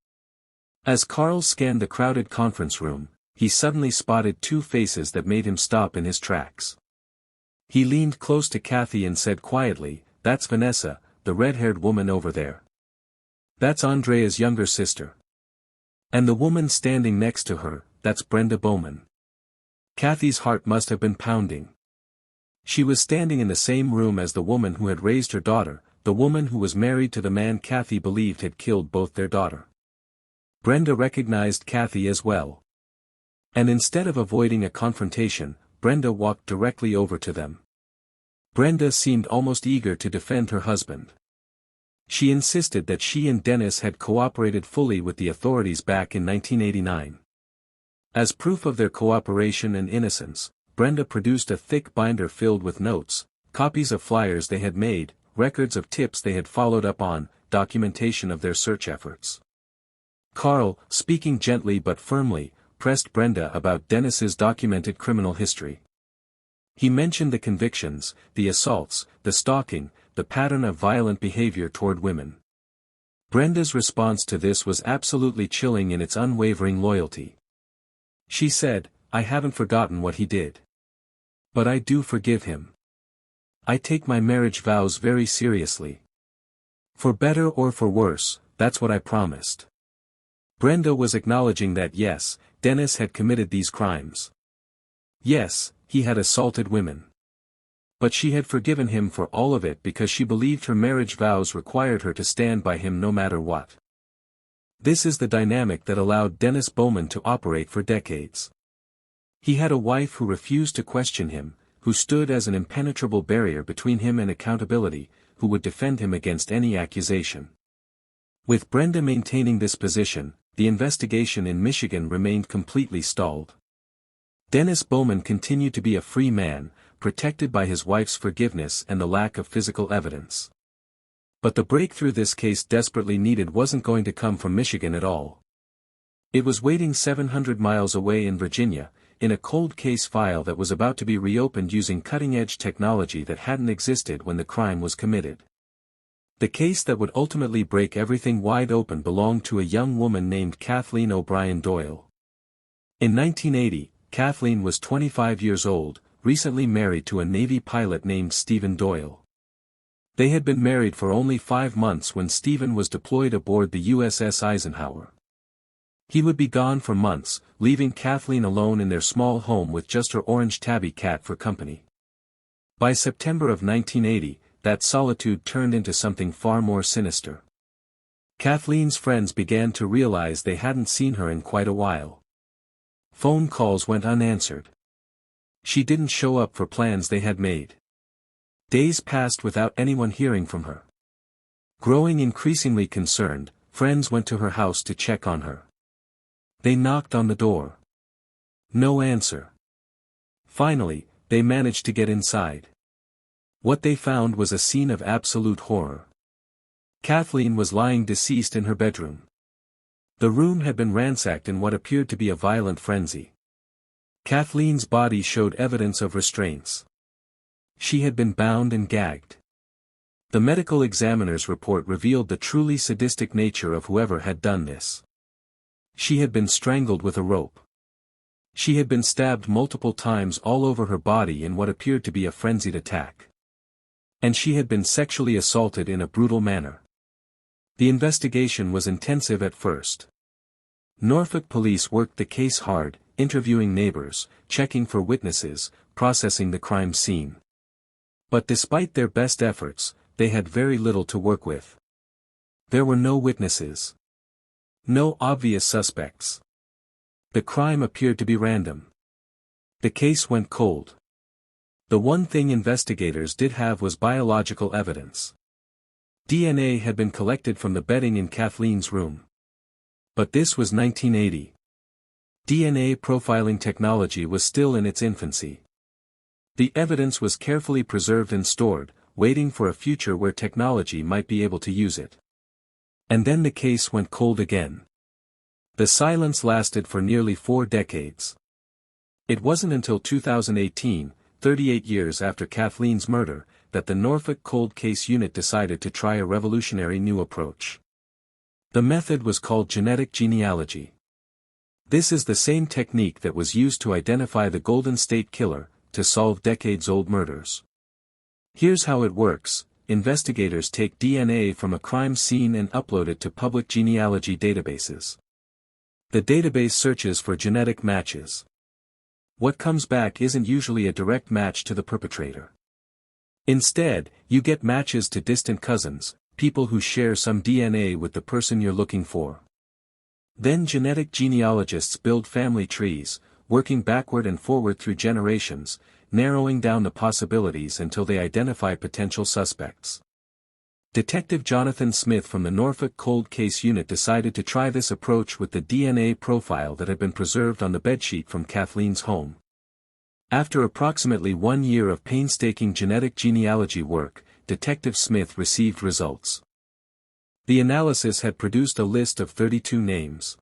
Speaker 1: As Carl scanned the crowded conference room, he suddenly spotted two faces that made him stop in his tracks. He leaned close to Kathy and said quietly, "That's Vanessa, the red-haired woman over there. That's Andrea's younger sister. And the woman standing next to her, that's Brenda Bowman." Kathy's heart must have been pounding. She was standing in the same room as the woman who had raised her daughter, the woman who was married to the man Kathy believed had killed both their daughter. Brenda recognized Kathy as well. And instead of avoiding a confrontation, Brenda walked directly over to them. Brenda seemed almost eager to defend her husband. She insisted that she and Dennis had cooperated fully with the authorities back in 1989. As proof of their cooperation and innocence, Brenda produced a thick binder filled with notes, copies of flyers they had made, records of tips they had followed up on, documentation of their search efforts. Carl, speaking gently but firmly, pressed Brenda about Dennis's documented criminal history. He mentioned the convictions, the assaults, the stalking, the pattern of violent behavior toward women. Brenda's response to this was absolutely chilling in its unwavering loyalty. She said, "I haven't forgotten what he did. But I do forgive him. I take my marriage vows very seriously. For better or for worse, that's what I promised." Brenda was acknowledging that yes, Dennis had committed these crimes. Yes, he had assaulted women. But she had forgiven him for all of it because she believed her marriage vows required her to stand by him no matter what. This is the dynamic that allowed Dennis Bowman to operate for decades. He had a wife who refused to question him, who stood as an impenetrable barrier between him and accountability, who would defend him against any accusation. With Brenda maintaining this position, the investigation in Michigan remained completely stalled. Dennis Bowman continued to be a free man, protected by his wife's forgiveness and the lack of physical evidence. But the breakthrough this case desperately needed wasn't going to come from Michigan at all. It was waiting 700 miles away in Virginia, in a cold case file that was about to be reopened using cutting-edge technology that hadn't existed when the crime was committed. The case that would ultimately break everything wide open belonged to a young woman named Kathleen O'Brien Doyle. In 1980, Kathleen was 25 years old, recently married to a Navy pilot named Stephen Doyle. They had been married for only 5 months when Stephen was deployed aboard the USS Eisenhower. He would be gone for months, leaving Kathleen alone in their small home with just her orange tabby cat for company. By September of 1980, that solitude turned into something far more sinister. Kathleen's friends began to realize they hadn't seen her in quite a while. Phone calls went unanswered. She didn't show up for plans they had made. Days passed without anyone hearing from her. Growing increasingly concerned, friends went to her house to check on her. They knocked on the door. No answer. Finally, they managed to get inside. What they found was a scene of absolute horror. Kathleen was lying deceased in her bedroom. The room had been ransacked in what appeared to be a violent frenzy. Kathleen's body showed evidence of restraints. She had been bound and gagged. The medical examiner's report revealed the truly sadistic nature of whoever had done this. She had been strangled with a rope. She had been stabbed multiple times all over her body in what appeared to be a frenzied attack. And she had been sexually assaulted in a brutal manner. The investigation was intensive at first. Norfolk police worked the case hard, interviewing neighbors, checking for witnesses, processing the crime scene. But despite their best efforts, they had very little to work with. There were no witnesses. No obvious suspects. The crime appeared to be random. The case went cold. The one thing investigators did have was biological evidence. DNA had been collected from the bedding in Kathleen's room. But this was 1980. DNA profiling technology was still in its infancy. The evidence was carefully preserved and stored, waiting for a future where technology might be able to use it. And then the case went cold again. The silence lasted for nearly 4 decades. It wasn't until 2018, 38 years after Kathleen's murder, that the Norfolk Cold Case Unit decided to try a revolutionary new approach. The method was called genetic genealogy. This is the same technique that was used to identify the Golden State Killer, to solve decades-old murders. Here's how it works: investigators take DNA from a crime scene and upload it to public genealogy databases. The database searches for genetic matches. What comes back isn't usually a direct match to the perpetrator. Instead, you get matches to distant cousins, people who share some DNA with the person you're looking for. Then genetic genealogists build family trees, working backward and forward through generations, narrowing down the possibilities until they identify potential suspects. Detective Jonathan Smith from the Norfolk Cold Case Unit decided to try this approach with the DNA profile that had been preserved on the bedsheet from Kathleen's home. After approximately 1 year of painstaking genetic genealogy work, Detective Smith received results. The analysis had produced a list of 32 names.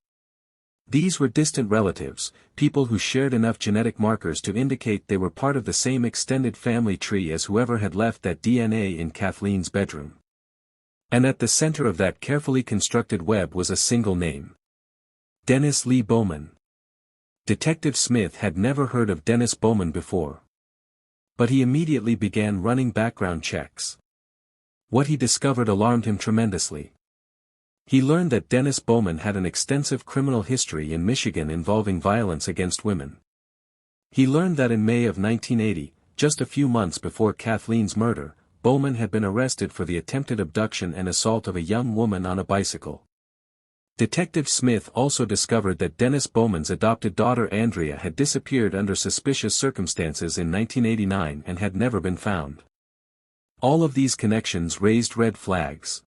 Speaker 1: These were distant relatives, people who shared enough genetic markers to indicate they were part of the same extended family tree as whoever had left that DNA in Kathleen's bedroom. And at the center of that carefully constructed web was a single name: Dennis Lee Bowman. Detective Smith had never heard of Dennis Bowman before. But he immediately began running background checks. What he discovered alarmed him tremendously. He learned that Dennis Bowman had an extensive criminal history in Michigan involving violence against women. He learned that in May of 1980, just a few months before Kathleen's murder, Bowman had been arrested for the attempted abduction and assault of a young woman on a bicycle. Detective Smith also discovered that Dennis Bowman's adopted daughter Andrea had disappeared under suspicious circumstances in 1989 and had never been found. All of these connections raised red flags.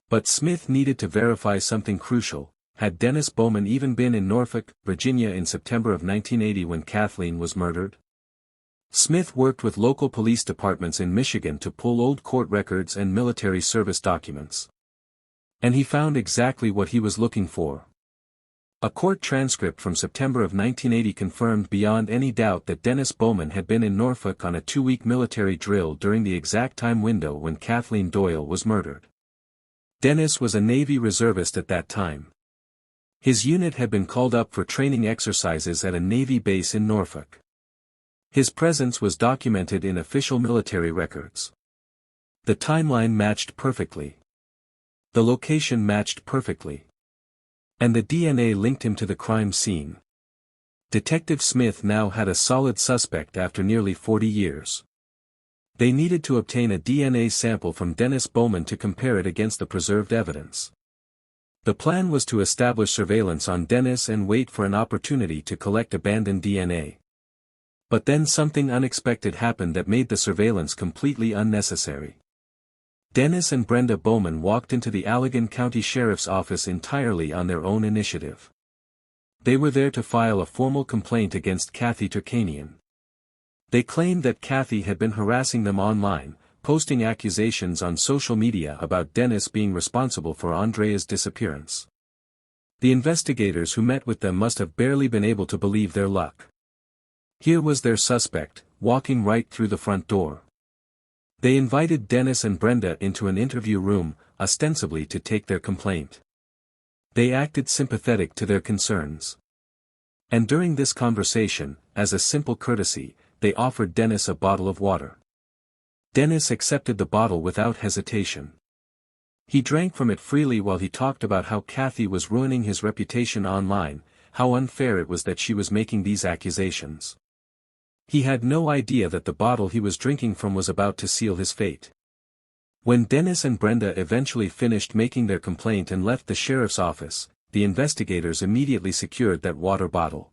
Speaker 1: But Smith needed to verify something crucial: had Dennis Bowman even been in Norfolk, Virginia in September of 1980 when Kathleen was murdered? Smith worked with local police departments in Michigan to pull old court records and military service documents. And he found exactly what he was looking for. A court transcript from September of 1980 confirmed beyond any doubt that Dennis Bowman had been in Norfolk on a 2-week military drill during the exact time window when Kathleen Doyle was murdered. Dennis was a Navy reservist at that time. His unit had been called up for training exercises at a Navy base in Norfolk. His presence was documented in official military records. The timeline matched perfectly. The location matched perfectly. And the DNA linked him to the crime scene. Detective Smith now had a solid suspect after nearly 40 years. They needed to obtain a DNA sample from Dennis Bowman to compare it against the preserved evidence. The plan was to establish surveillance on Dennis and wait for an opportunity to collect abandoned DNA. But then something unexpected happened that made the surveillance completely unnecessary. Dennis and Brenda Bowman walked into the Allegan County Sheriff's Office entirely on their own initiative. They were there to file a formal complaint against Kathy Turkanian. They claimed that Kathy had been harassing them online, posting accusations on social media about Dennis being responsible for Andrea's disappearance. The investigators who met with them must have barely been able to believe their luck. Here was their suspect, walking right through the front door. They invited Dennis and Brenda into an interview room, ostensibly to take their complaint. They acted sympathetic to their concerns. And during this conversation, as a simple courtesy, they offered Dennis a bottle of water. Dennis accepted the bottle without hesitation. He drank from it freely while he talked about how Kathy was ruining his reputation online, how unfair it was that she was making these accusations. He had no idea that the bottle he was drinking from was about to seal his fate. When Dennis and Brenda eventually finished making their complaint and left the sheriff's office, the investigators immediately secured that water bottle.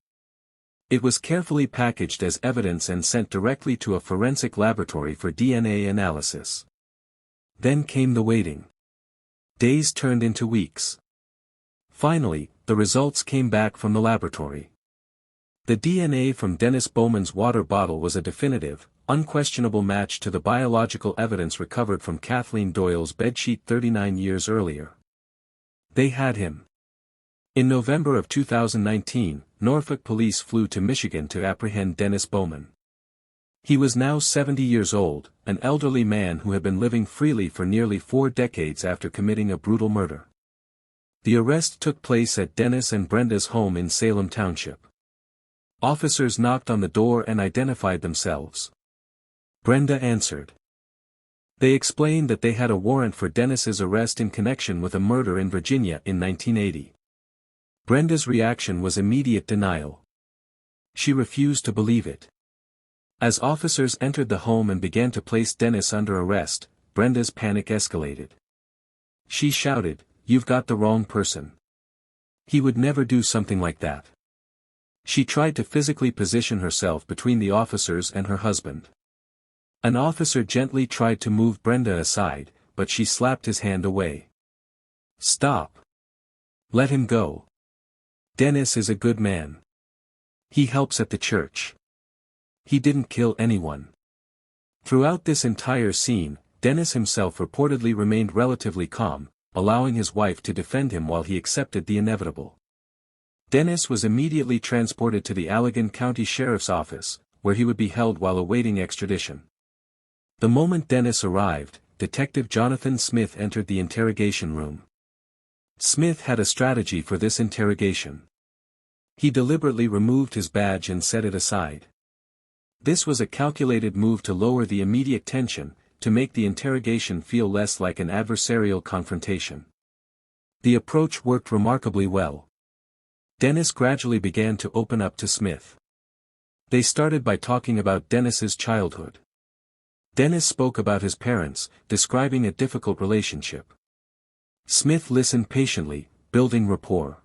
Speaker 1: It was carefully packaged as evidence and sent directly to a forensic laboratory for DNA analysis. Then came the waiting. Days turned into weeks. Finally, the results came back from the laboratory. The DNA from Dennis Bowman's water bottle was a definitive, unquestionable match to the biological evidence recovered from Kathleen Doyle's bedsheet 39 years earlier. They had him. In November of 2019, Norfolk police flew to Michigan to apprehend Dennis Bowman. He was now 70 years old, an elderly man who had been living freely for nearly 4 decades after committing a brutal murder. The arrest took place at Dennis and Brenda's home in Salem Township. Officers knocked on the door and identified themselves. Brenda answered. They explained that they had a warrant for Dennis's arrest in connection with a murder in Virginia in 1980. Brenda's reaction was immediate denial. She refused to believe it. As officers entered the home and began to place Dennis under arrest, Brenda's panic escalated. She shouted, "You've got the wrong person. He would never do something like that." She tried to physically position herself between the officers and her husband. An officer gently tried to move Brenda aside, but she slapped his hand away. "Stop. Let him go. Dennis is a good man. He helps at the church. He didn't kill anyone." Throughout this entire scene, Dennis himself reportedly remained relatively calm, allowing his wife to defend him while he accepted the inevitable. Dennis was immediately transported to the Allegan County Sheriff's Office, where he would be held while awaiting extradition. The moment Dennis arrived, Detective Jonathan Smith entered the interrogation room. Smith had a strategy for this interrogation. He deliberately removed his badge and set it aside. This was a calculated move to lower the immediate tension, to make the interrogation feel less like an adversarial confrontation. The approach worked remarkably well. Dennis gradually began to open up to Smith. They started by talking about Dennis's childhood. Dennis spoke about his parents, describing a difficult relationship. Smith listened patiently, building rapport.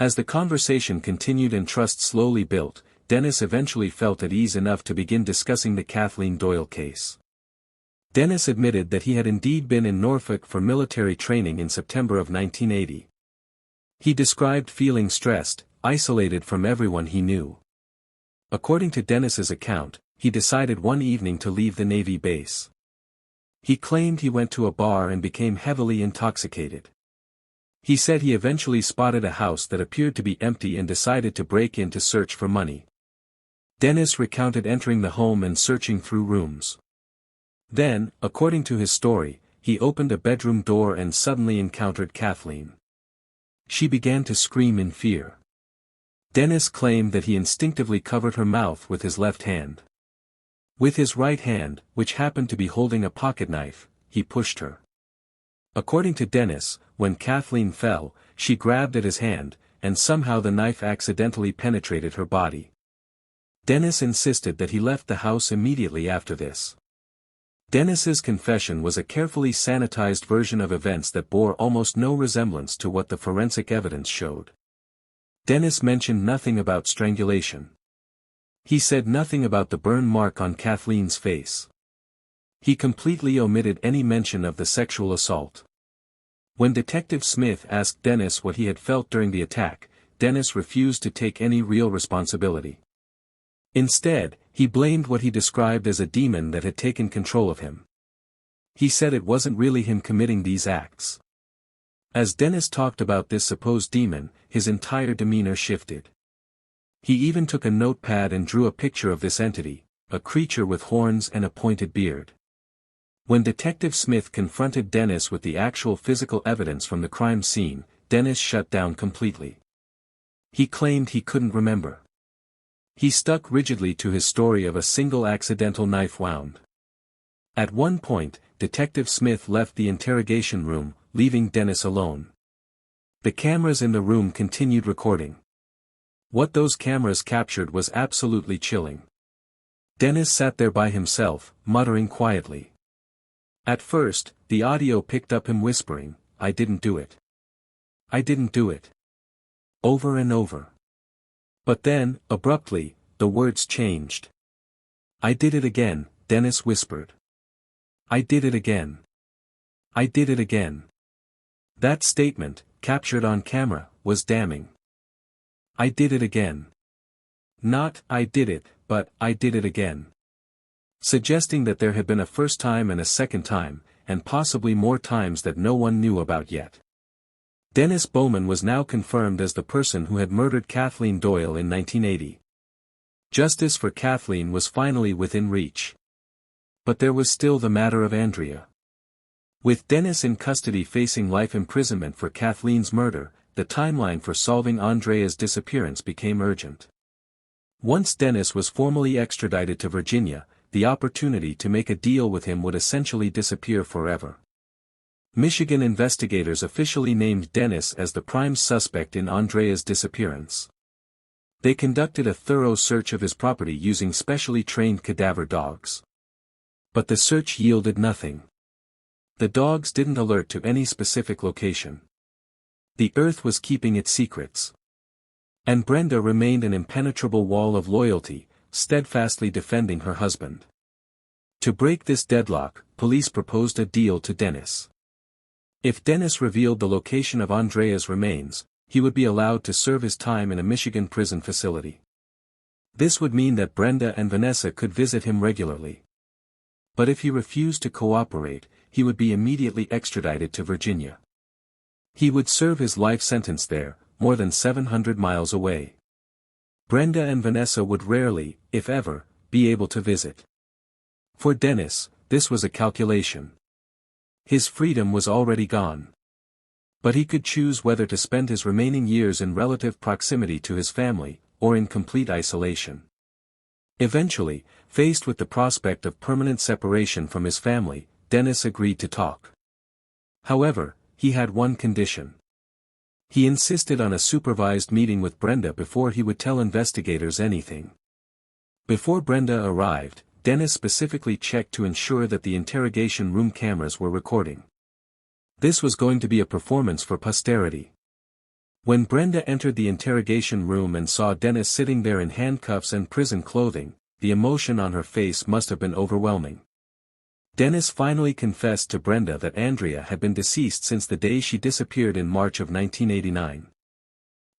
Speaker 1: As the conversation continued and trust slowly built, Dennis eventually felt at ease enough to begin discussing the Kathleen Doyle case. Dennis admitted that he had indeed been in Norfolk for military training in September of 1980. He described feeling stressed, isolated from everyone he knew. According to Dennis's account, he decided one evening to leave the Navy base. He claimed he went to a bar and became heavily intoxicated. He said he eventually spotted a house that appeared to be empty and decided to break in to search for money. Dennis recounted entering the home and searching through rooms. Then, according to his story, he opened a bedroom door and suddenly encountered Kathleen. She began to scream in fear. Dennis claimed that he instinctively covered her mouth with his left hand. With his right hand, which happened to be holding a pocket knife, he pushed her. According to Dennis, when Kathleen fell, she grabbed at his hand, and somehow the knife accidentally penetrated her body. Dennis insisted that he left the house immediately after this. Dennis's confession was a carefully sanitized version of events that bore almost no resemblance to what the forensic evidence showed. Dennis mentioned nothing about strangulation. He said nothing about the burn mark on Kathleen's face. He completely omitted any mention of the sexual assault. When Detective Smith asked Dennis what he had felt during the attack, Dennis refused to take any real responsibility. Instead, he blamed what he described as a demon that had taken control of him. He said it wasn't really him committing these acts. As Dennis talked about this supposed demon, his entire demeanor shifted. He even took a notepad and drew a picture of this entity, a creature with horns and a pointed beard. When Detective Smith confronted Dennis with the actual physical evidence from the crime scene, Dennis shut down completely. He claimed he couldn't remember. He stuck rigidly to his story of a single accidental knife wound. At one point, Detective Smith left the interrogation room, leaving Dennis alone. The cameras in the room continued recording. What those cameras captured was absolutely chilling. Dennis sat there by himself, muttering quietly. At first, the audio picked up him whispering, "I didn't do it. I didn't do it." Over and over. But then, abruptly, the words changed. "I did it again," Dennis whispered. "I did it again. I did it again." That statement, captured on camera, was damning. "I did it again." Not, "I did it," but, "I did it again." Suggesting that there had been a first time and a second time, and possibly more times that no one knew about yet. Dennis Bowman was now confirmed as the person who had murdered Kathleen Doyle in 1980. Justice for Kathleen was finally within reach. But there was still the matter of Andrea. With Dennis in custody facing life imprisonment for Kathleen's murder, the timeline for solving Andrea's disappearance became urgent. Once Dennis was formally extradited to Virginia, the opportunity to make a deal with him would essentially disappear forever. Michigan investigators officially named Dennis as the prime suspect in Andrea's disappearance. They conducted a thorough search of his property using specially trained cadaver dogs. But the search yielded nothing. The dogs didn't alert to any specific location. The earth was keeping its secrets. And Brenda remained an impenetrable wall of loyalty, steadfastly defending her husband. To break this deadlock, police proposed a deal to Dennis. If Dennis revealed the location of Andrea's remains, he would be allowed to serve his time in a Michigan prison facility. This would mean that Brenda and Vanessa could visit him regularly. But if he refused to cooperate, he would be immediately extradited to Virginia. He would serve his life sentence there, more than 700 miles away. Brenda and Vanessa would rarely, if ever, be able to visit. For Dennis, this was a calculation. His freedom was already gone. But he could choose whether to spend his remaining years in relative proximity to his family, or in complete isolation. Eventually, faced with the prospect of permanent separation from his family, Dennis agreed to talk. However, he had one condition. He insisted on a supervised meeting with Brenda before he would tell investigators anything. Before Brenda arrived, Dennis specifically checked to ensure that the interrogation room cameras were recording. This was going to be a performance for posterity. When Brenda entered the interrogation room and saw Dennis sitting there in handcuffs and prison clothing, the emotion on her face must have been overwhelming. Dennis finally confessed to Brenda that Andrea had been deceased since the day she disappeared in March of 1989.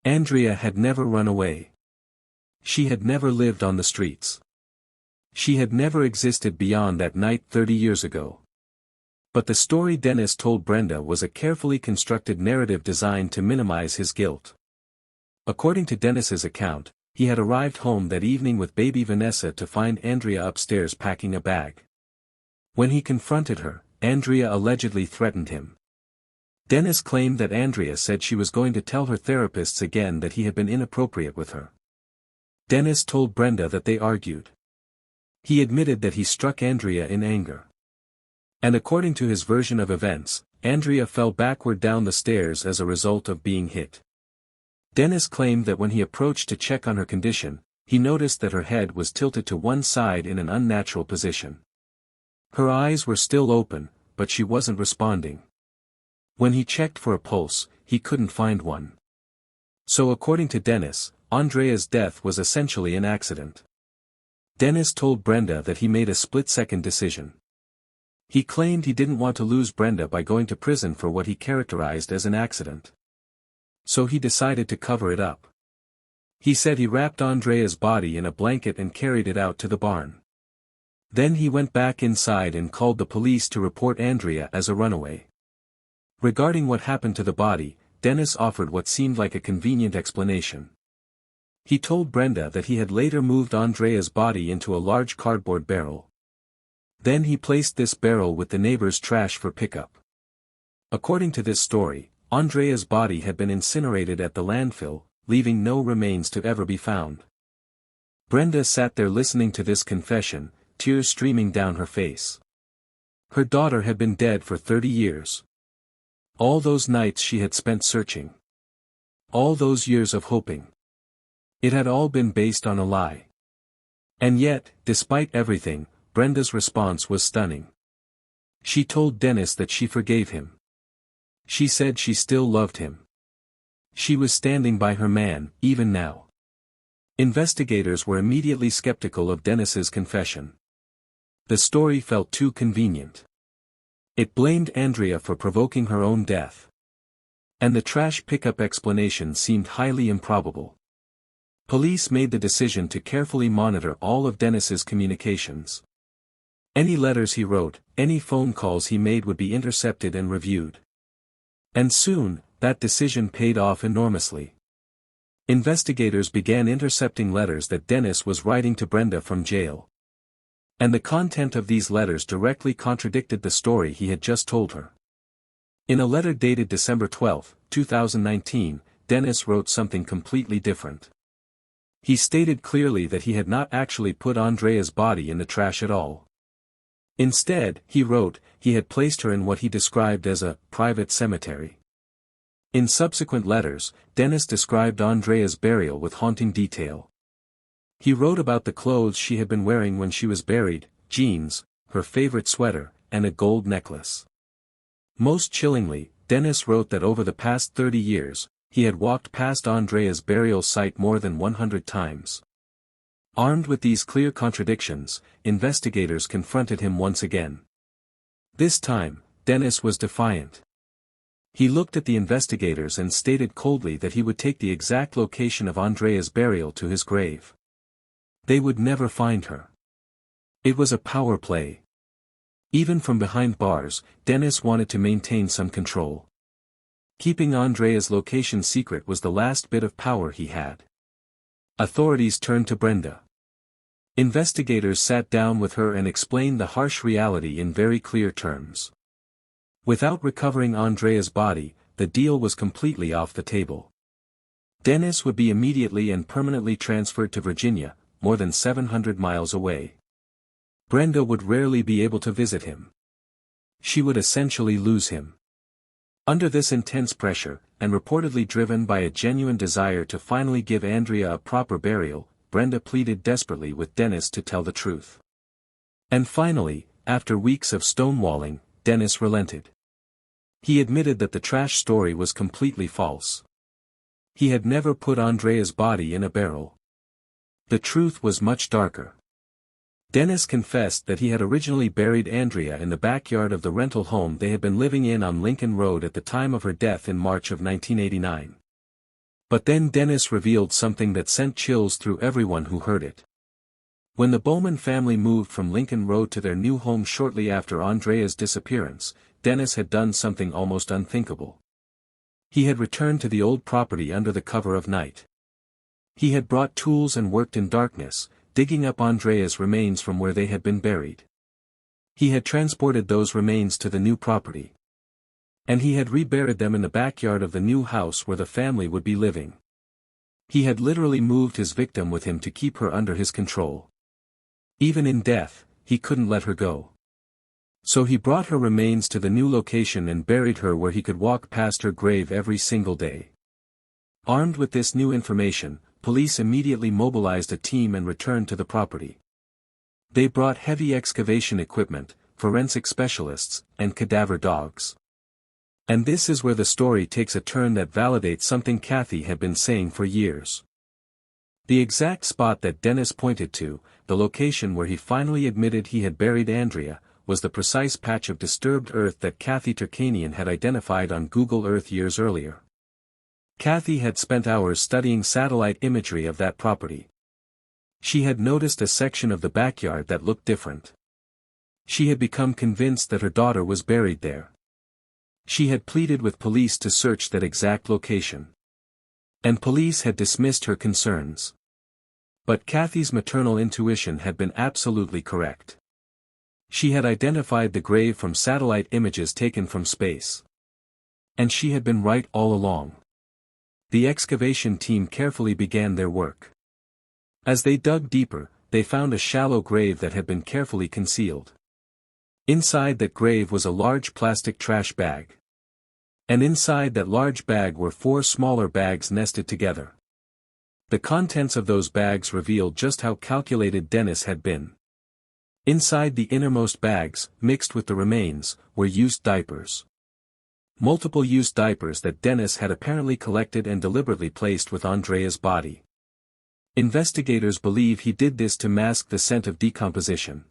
Speaker 1: Andrea had never run away. She had never lived on the streets. She had never existed beyond that night 30 years ago. But the story Dennis told Brenda was a carefully constructed narrative designed to minimize his guilt. According to Dennis's account, he had arrived home that evening with baby Vanessa to find Andrea upstairs packing a bag. When he confronted her, Andrea allegedly threatened him. Dennis claimed that Andrea said she was going to tell her therapists again that he had been inappropriate with her. Dennis told Brenda that they argued. He admitted that he struck Andrea in anger. And according to his version of events, Andrea fell backward down the stairs as a result of being hit. Dennis claimed that when he approached to check on her condition, he noticed that her head was tilted to one side in an unnatural position. Her eyes were still open, but she wasn't responding. When he checked for a pulse, he couldn't find one. So according to Dennis, Andrea's death was essentially an accident. Dennis told Brenda that he made a split-second decision. He claimed he didn't want to lose Brenda by going to prison for what he characterized as an accident. So he decided to cover it up. He said he wrapped Andrea's body in a blanket and carried it out to the barn. Then he went back inside and called the police to report Andrea as a runaway. Regarding what happened to the body, Dennis offered what seemed like a convenient explanation. He told Brenda that he had later moved Andrea's body into a large cardboard barrel. Then he placed this barrel with the neighbor's trash for pickup. According to this story, Andrea's body had been incinerated at the landfill, leaving no remains to ever be found. Brenda sat there listening to this confession, tears streaming down her face. Her daughter had been dead for 30 years. All those nights she had spent searching. All those years of hoping. It had all been based on a lie. And yet, despite everything, Brenda's response was stunning. She told Dennis that she forgave him. She said she still loved him. She was standing by her man, even now. Investigators were immediately skeptical of Dennis's confession. The story felt too convenient. It blamed Andrea for provoking her own death. And the trash pickup explanation seemed highly improbable. Police made the decision to carefully monitor all of Dennis's communications. Any letters he wrote, any phone calls he made would be intercepted and reviewed. And soon, that decision paid off enormously. Investigators began intercepting letters that Dennis was writing to Brenda from jail. And the content of these letters directly contradicted the story he had just told her. In a letter dated December 12, 2019, Dennis wrote something completely different. He stated clearly that he had not actually put Andrea's body in the trash at all. Instead, he wrote, he had placed her in what he described as a private cemetery. In subsequent letters, Dennis described Andrea's burial with haunting detail. He wrote about the clothes she had been wearing when she was buried, jeans, her favorite sweater, and a gold necklace. Most chillingly, Dennis wrote that over the past 30 years, he had walked past Andrea's burial site more than 100 times. Armed with these clear contradictions, investigators confronted him once again. This time, Dennis was defiant. He looked at the investigators and stated coldly that he would take the exact location of Andrea's burial to his grave. They would never find her. It was a power play. Even from behind bars, Dennis wanted to maintain some control. Keeping Andrea's location secret was the last bit of power he had. Authorities turned to Brenda. Investigators sat down with her and explained the harsh reality in very clear terms. Without recovering Andrea's body, the deal was completely off the table. Dennis would be immediately and permanently transferred to Virginia, more than 700 miles away. Brenda would rarely be able to visit him. She would essentially lose him. Under this intense pressure, and reportedly driven by a genuine desire to finally give Andrea a proper burial, Brenda pleaded desperately with Dennis to tell the truth. And finally, after weeks of stonewalling, Dennis relented. He admitted that the trash story was completely false. He had never put Andrea's body in a barrel. The truth was much darker. Dennis confessed that he had originally buried Andrea in the backyard of the rental home they had been living in on Lincoln Road at the time of her death in March of 1989. But then Dennis revealed something that sent chills through everyone who heard it. When the Bowman family moved from Lincoln Road to their new home shortly after Andrea's disappearance, Dennis had done something almost unthinkable. He had returned to the old property under the cover of night. He had brought tools and worked in darkness, digging up Andrea's remains from where they had been buried. He had transported those remains to the new property. And he had reburied them in the backyard of the new house where the family would be living. He had literally moved his victim with him to keep her under his control. Even in death, he couldn't let her go. So he brought her remains to the new location and buried her where he could walk past her grave every single day. Armed with this new information, police immediately mobilized a team and returned to the property. They brought heavy excavation equipment, forensic specialists, and cadaver dogs. And this is where the story takes a turn that validates something Kathy had been saying for years. The exact spot that Dennis pointed to, the location where he finally admitted he had buried Andrea, was the precise patch of disturbed earth that Kathy Turkanian had identified on Google Earth years earlier. Kathy had spent hours studying satellite imagery of that property. She had noticed a section of the backyard that looked different. She had become convinced that her daughter was buried there. She had pleaded with police to search that exact location. And police had dismissed her concerns. But Kathy's maternal intuition had been absolutely correct. She had identified the grave from satellite images taken from space. And she had been right all along. The excavation team carefully began their work. As they dug deeper, they found a shallow grave that had been carefully concealed. Inside that grave was a large plastic trash bag. And inside that large bag were 4 smaller bags nested together. The contents of those bags revealed just how calculated Dennis had been. Inside the innermost bags, mixed with the remains, were used diapers. Multiple used diapers that Dennis had apparently collected and deliberately placed with Andrea's body. Investigators believe he did this to mask the scent of decomposition.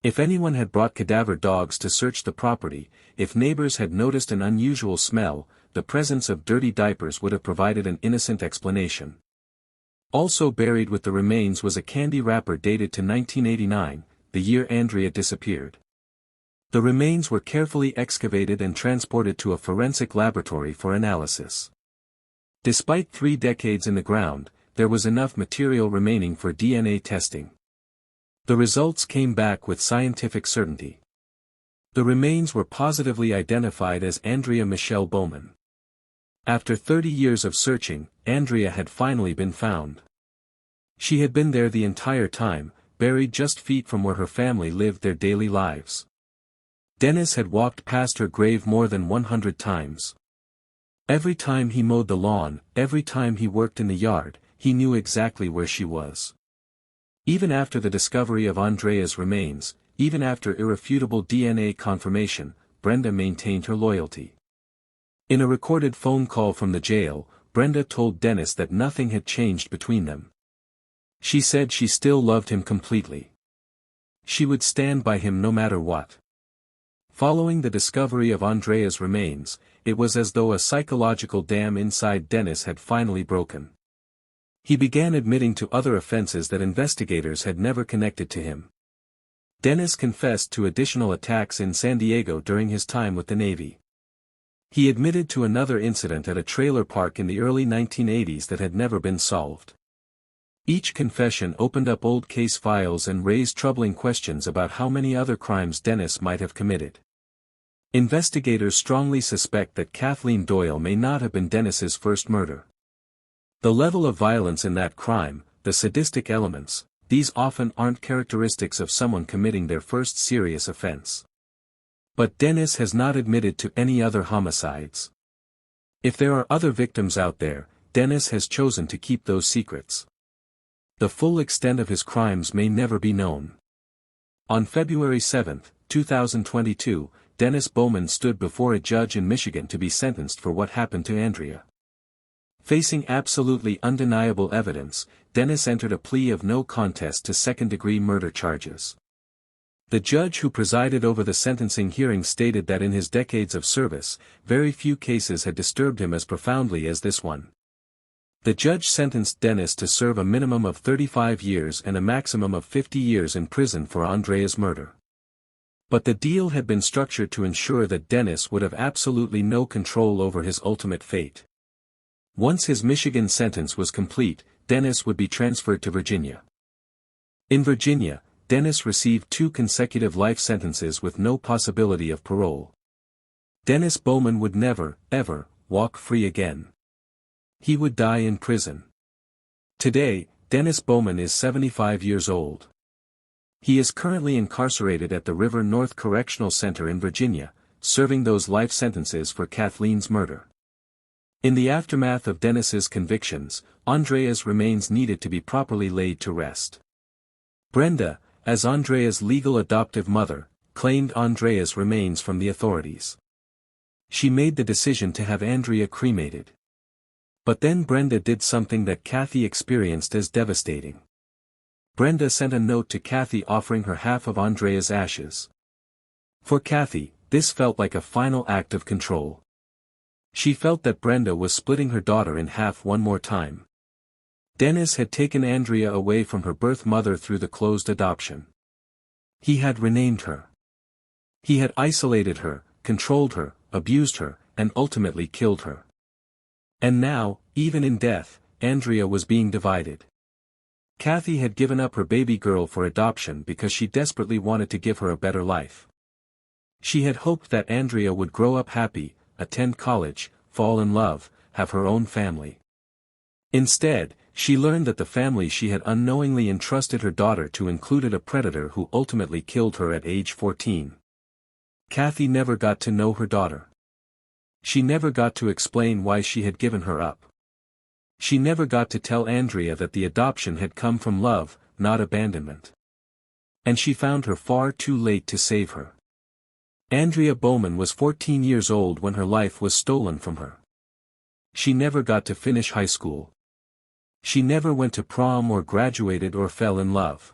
Speaker 1: If anyone had brought cadaver dogs to search the property, if neighbors had noticed an unusual smell, the presence of dirty diapers would have provided an innocent explanation. Also buried with the remains was a candy wrapper dated to 1989, the year Andrea disappeared. The remains were carefully excavated and transported to a forensic laboratory for analysis. Despite 3 decades in the ground, there was enough material remaining for DNA testing. The results came back with scientific certainty. The remains were positively identified as Andrea Michelle Bowman. After 30 years of searching, Andrea had finally been found. She had been there the entire time, buried just feet from where her family lived their daily lives. Dennis had walked past her grave more than 100 times. Every time he mowed the lawn, every time he worked in the yard, he knew exactly where she was. Even after the discovery of Andrea's remains, even after irrefutable DNA confirmation, Brenda maintained her loyalty. In a recorded phone call from the jail, Brenda told Dennis that nothing had changed between them. She said she still loved him completely. She would stand by him no matter what. Following the discovery of Andrea's remains, it was as though a psychological dam inside Dennis had finally broken. He began admitting to other offenses that investigators had never connected to him. Dennis confessed to additional attacks in San Diego during his time with the Navy. He admitted to another incident at a trailer park in the early 1980s that had never been solved. Each confession opened up old case files and raised troubling questions about how many other crimes Dennis might have committed. Investigators strongly suspect that Kathleen Doyle may not have been Dennis's first murder. The level of violence in that crime, the sadistic elements, these often aren't characteristics of someone committing their first serious offense. But Dennis has not admitted to any other homicides. If there are other victims out there, Dennis has chosen to keep those secrets. The full extent of his crimes may never be known. On February 7, 2022, Dennis Bowman stood before a judge in Michigan to be sentenced for what happened to Andrea. Facing absolutely undeniable evidence, Dennis entered a plea of no contest to second-degree murder charges. The judge who presided over the sentencing hearing stated that in his decades of service, very few cases had disturbed him as profoundly as this one. The judge sentenced Dennis to serve a minimum of 35 years and a maximum of 50 years in prison for Andrea's murder. But the deal had been structured to ensure that Dennis would have absolutely no control over his ultimate fate. Once his Michigan sentence was complete, Dennis would be transferred to Virginia. In Virginia, Dennis received 2 consecutive life sentences with no possibility of parole. Dennis Bowman would never, ever, walk free again. He would die in prison. Today, Dennis Bowman is 75 years old. He is currently incarcerated at the River North Correctional Center in Virginia, serving those life sentences for Kathleen's murder. In the aftermath of Dennis's convictions, Andrea's remains needed to be properly laid to rest. Brenda, as Andrea's legal adoptive mother, claimed Andrea's remains from the authorities. She made the decision to have Andrea cremated. But then Brenda did something that Kathy experienced as devastating. Brenda sent a note to Kathy offering her half of Andrea's ashes. For Kathy, this felt like a final act of control. She felt that Brenda was splitting her daughter in half one more time. Dennis had taken Andrea away from her birth mother through the closed adoption. He had renamed her. He had isolated her, controlled her, abused her, and ultimately killed her. And now, even in death, Andrea was being divided. Kathy had given up her baby girl for adoption because she desperately wanted to give her a better life. She had hoped that Andrea would grow up happy, attend college, fall in love, have her own family. Instead, she learned that the family she had unknowingly entrusted her daughter to included a predator who ultimately killed her at age 14. Kathy never got to know her daughter. She never got to explain why she had given her up. She never got to tell Andrea that the adoption had come from love, not abandonment. And she found her far too late to save her. Andrea Bowman was 14 years old when her life was stolen from her. She never got to finish high school. She never went to prom or graduated or fell in love.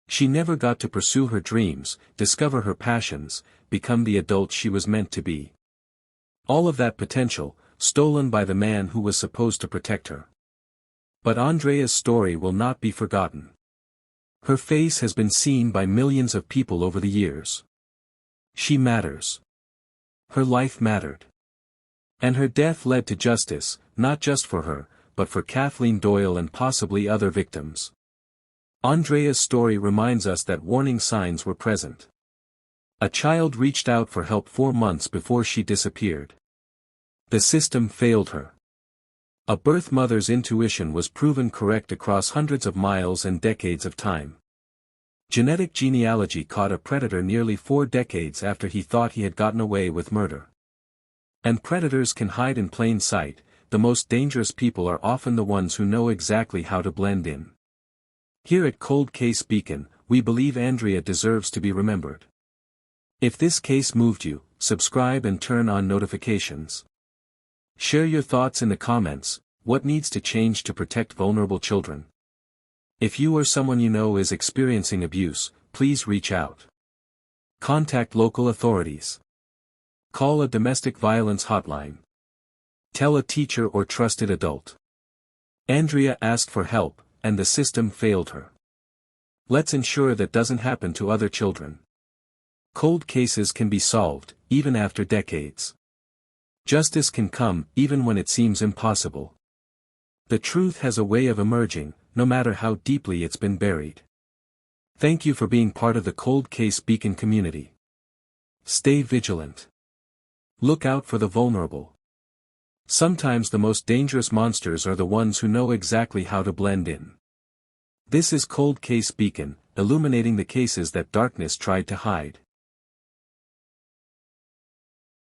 Speaker 1: She never got to pursue her dreams, discover her passions, become the adult she was meant to be. All of that potential, stolen by the man who was supposed to protect her. But Andrea's story will not be forgotten. Her face has been seen by millions of people over the years. She matters. Her life mattered. And her death led to justice, not just for her, but for Kathleen Doyle and possibly other victims. Andrea's story reminds us that warning signs were present. A child reached out for help 4 months before she disappeared. The system failed her. A birth mother's intuition was proven correct across hundreds of miles and decades of time. Genetic genealogy caught a predator nearly 4 decades after he thought he had gotten away with murder. And predators can hide in plain sight. The most dangerous people are often the ones who know exactly how to blend in. Here at Cold Case Beacon, we believe Andrea deserves to be remembered. If this case moved you, subscribe and turn on notifications. Share your thoughts in the comments. What needs to change to protect vulnerable children? If you or someone you know is experiencing abuse, please reach out. Contact local authorities. Call a domestic violence hotline. Tell a teacher or trusted adult. Andrea asked for help, and the system failed her. Let's ensure that doesn't happen to other children. Cold cases can be solved, even after decades. Justice can come, even when it seems impossible. The truth has a way of emerging, no matter how deeply it's been buried. Thank you for being part of the Cold Case Beacon community. Stay vigilant. Look out for the vulnerable. Sometimes the most dangerous monsters are the ones who know exactly how to blend in. This is Cold Case Beacon, illuminating the cases that darkness tried to hide.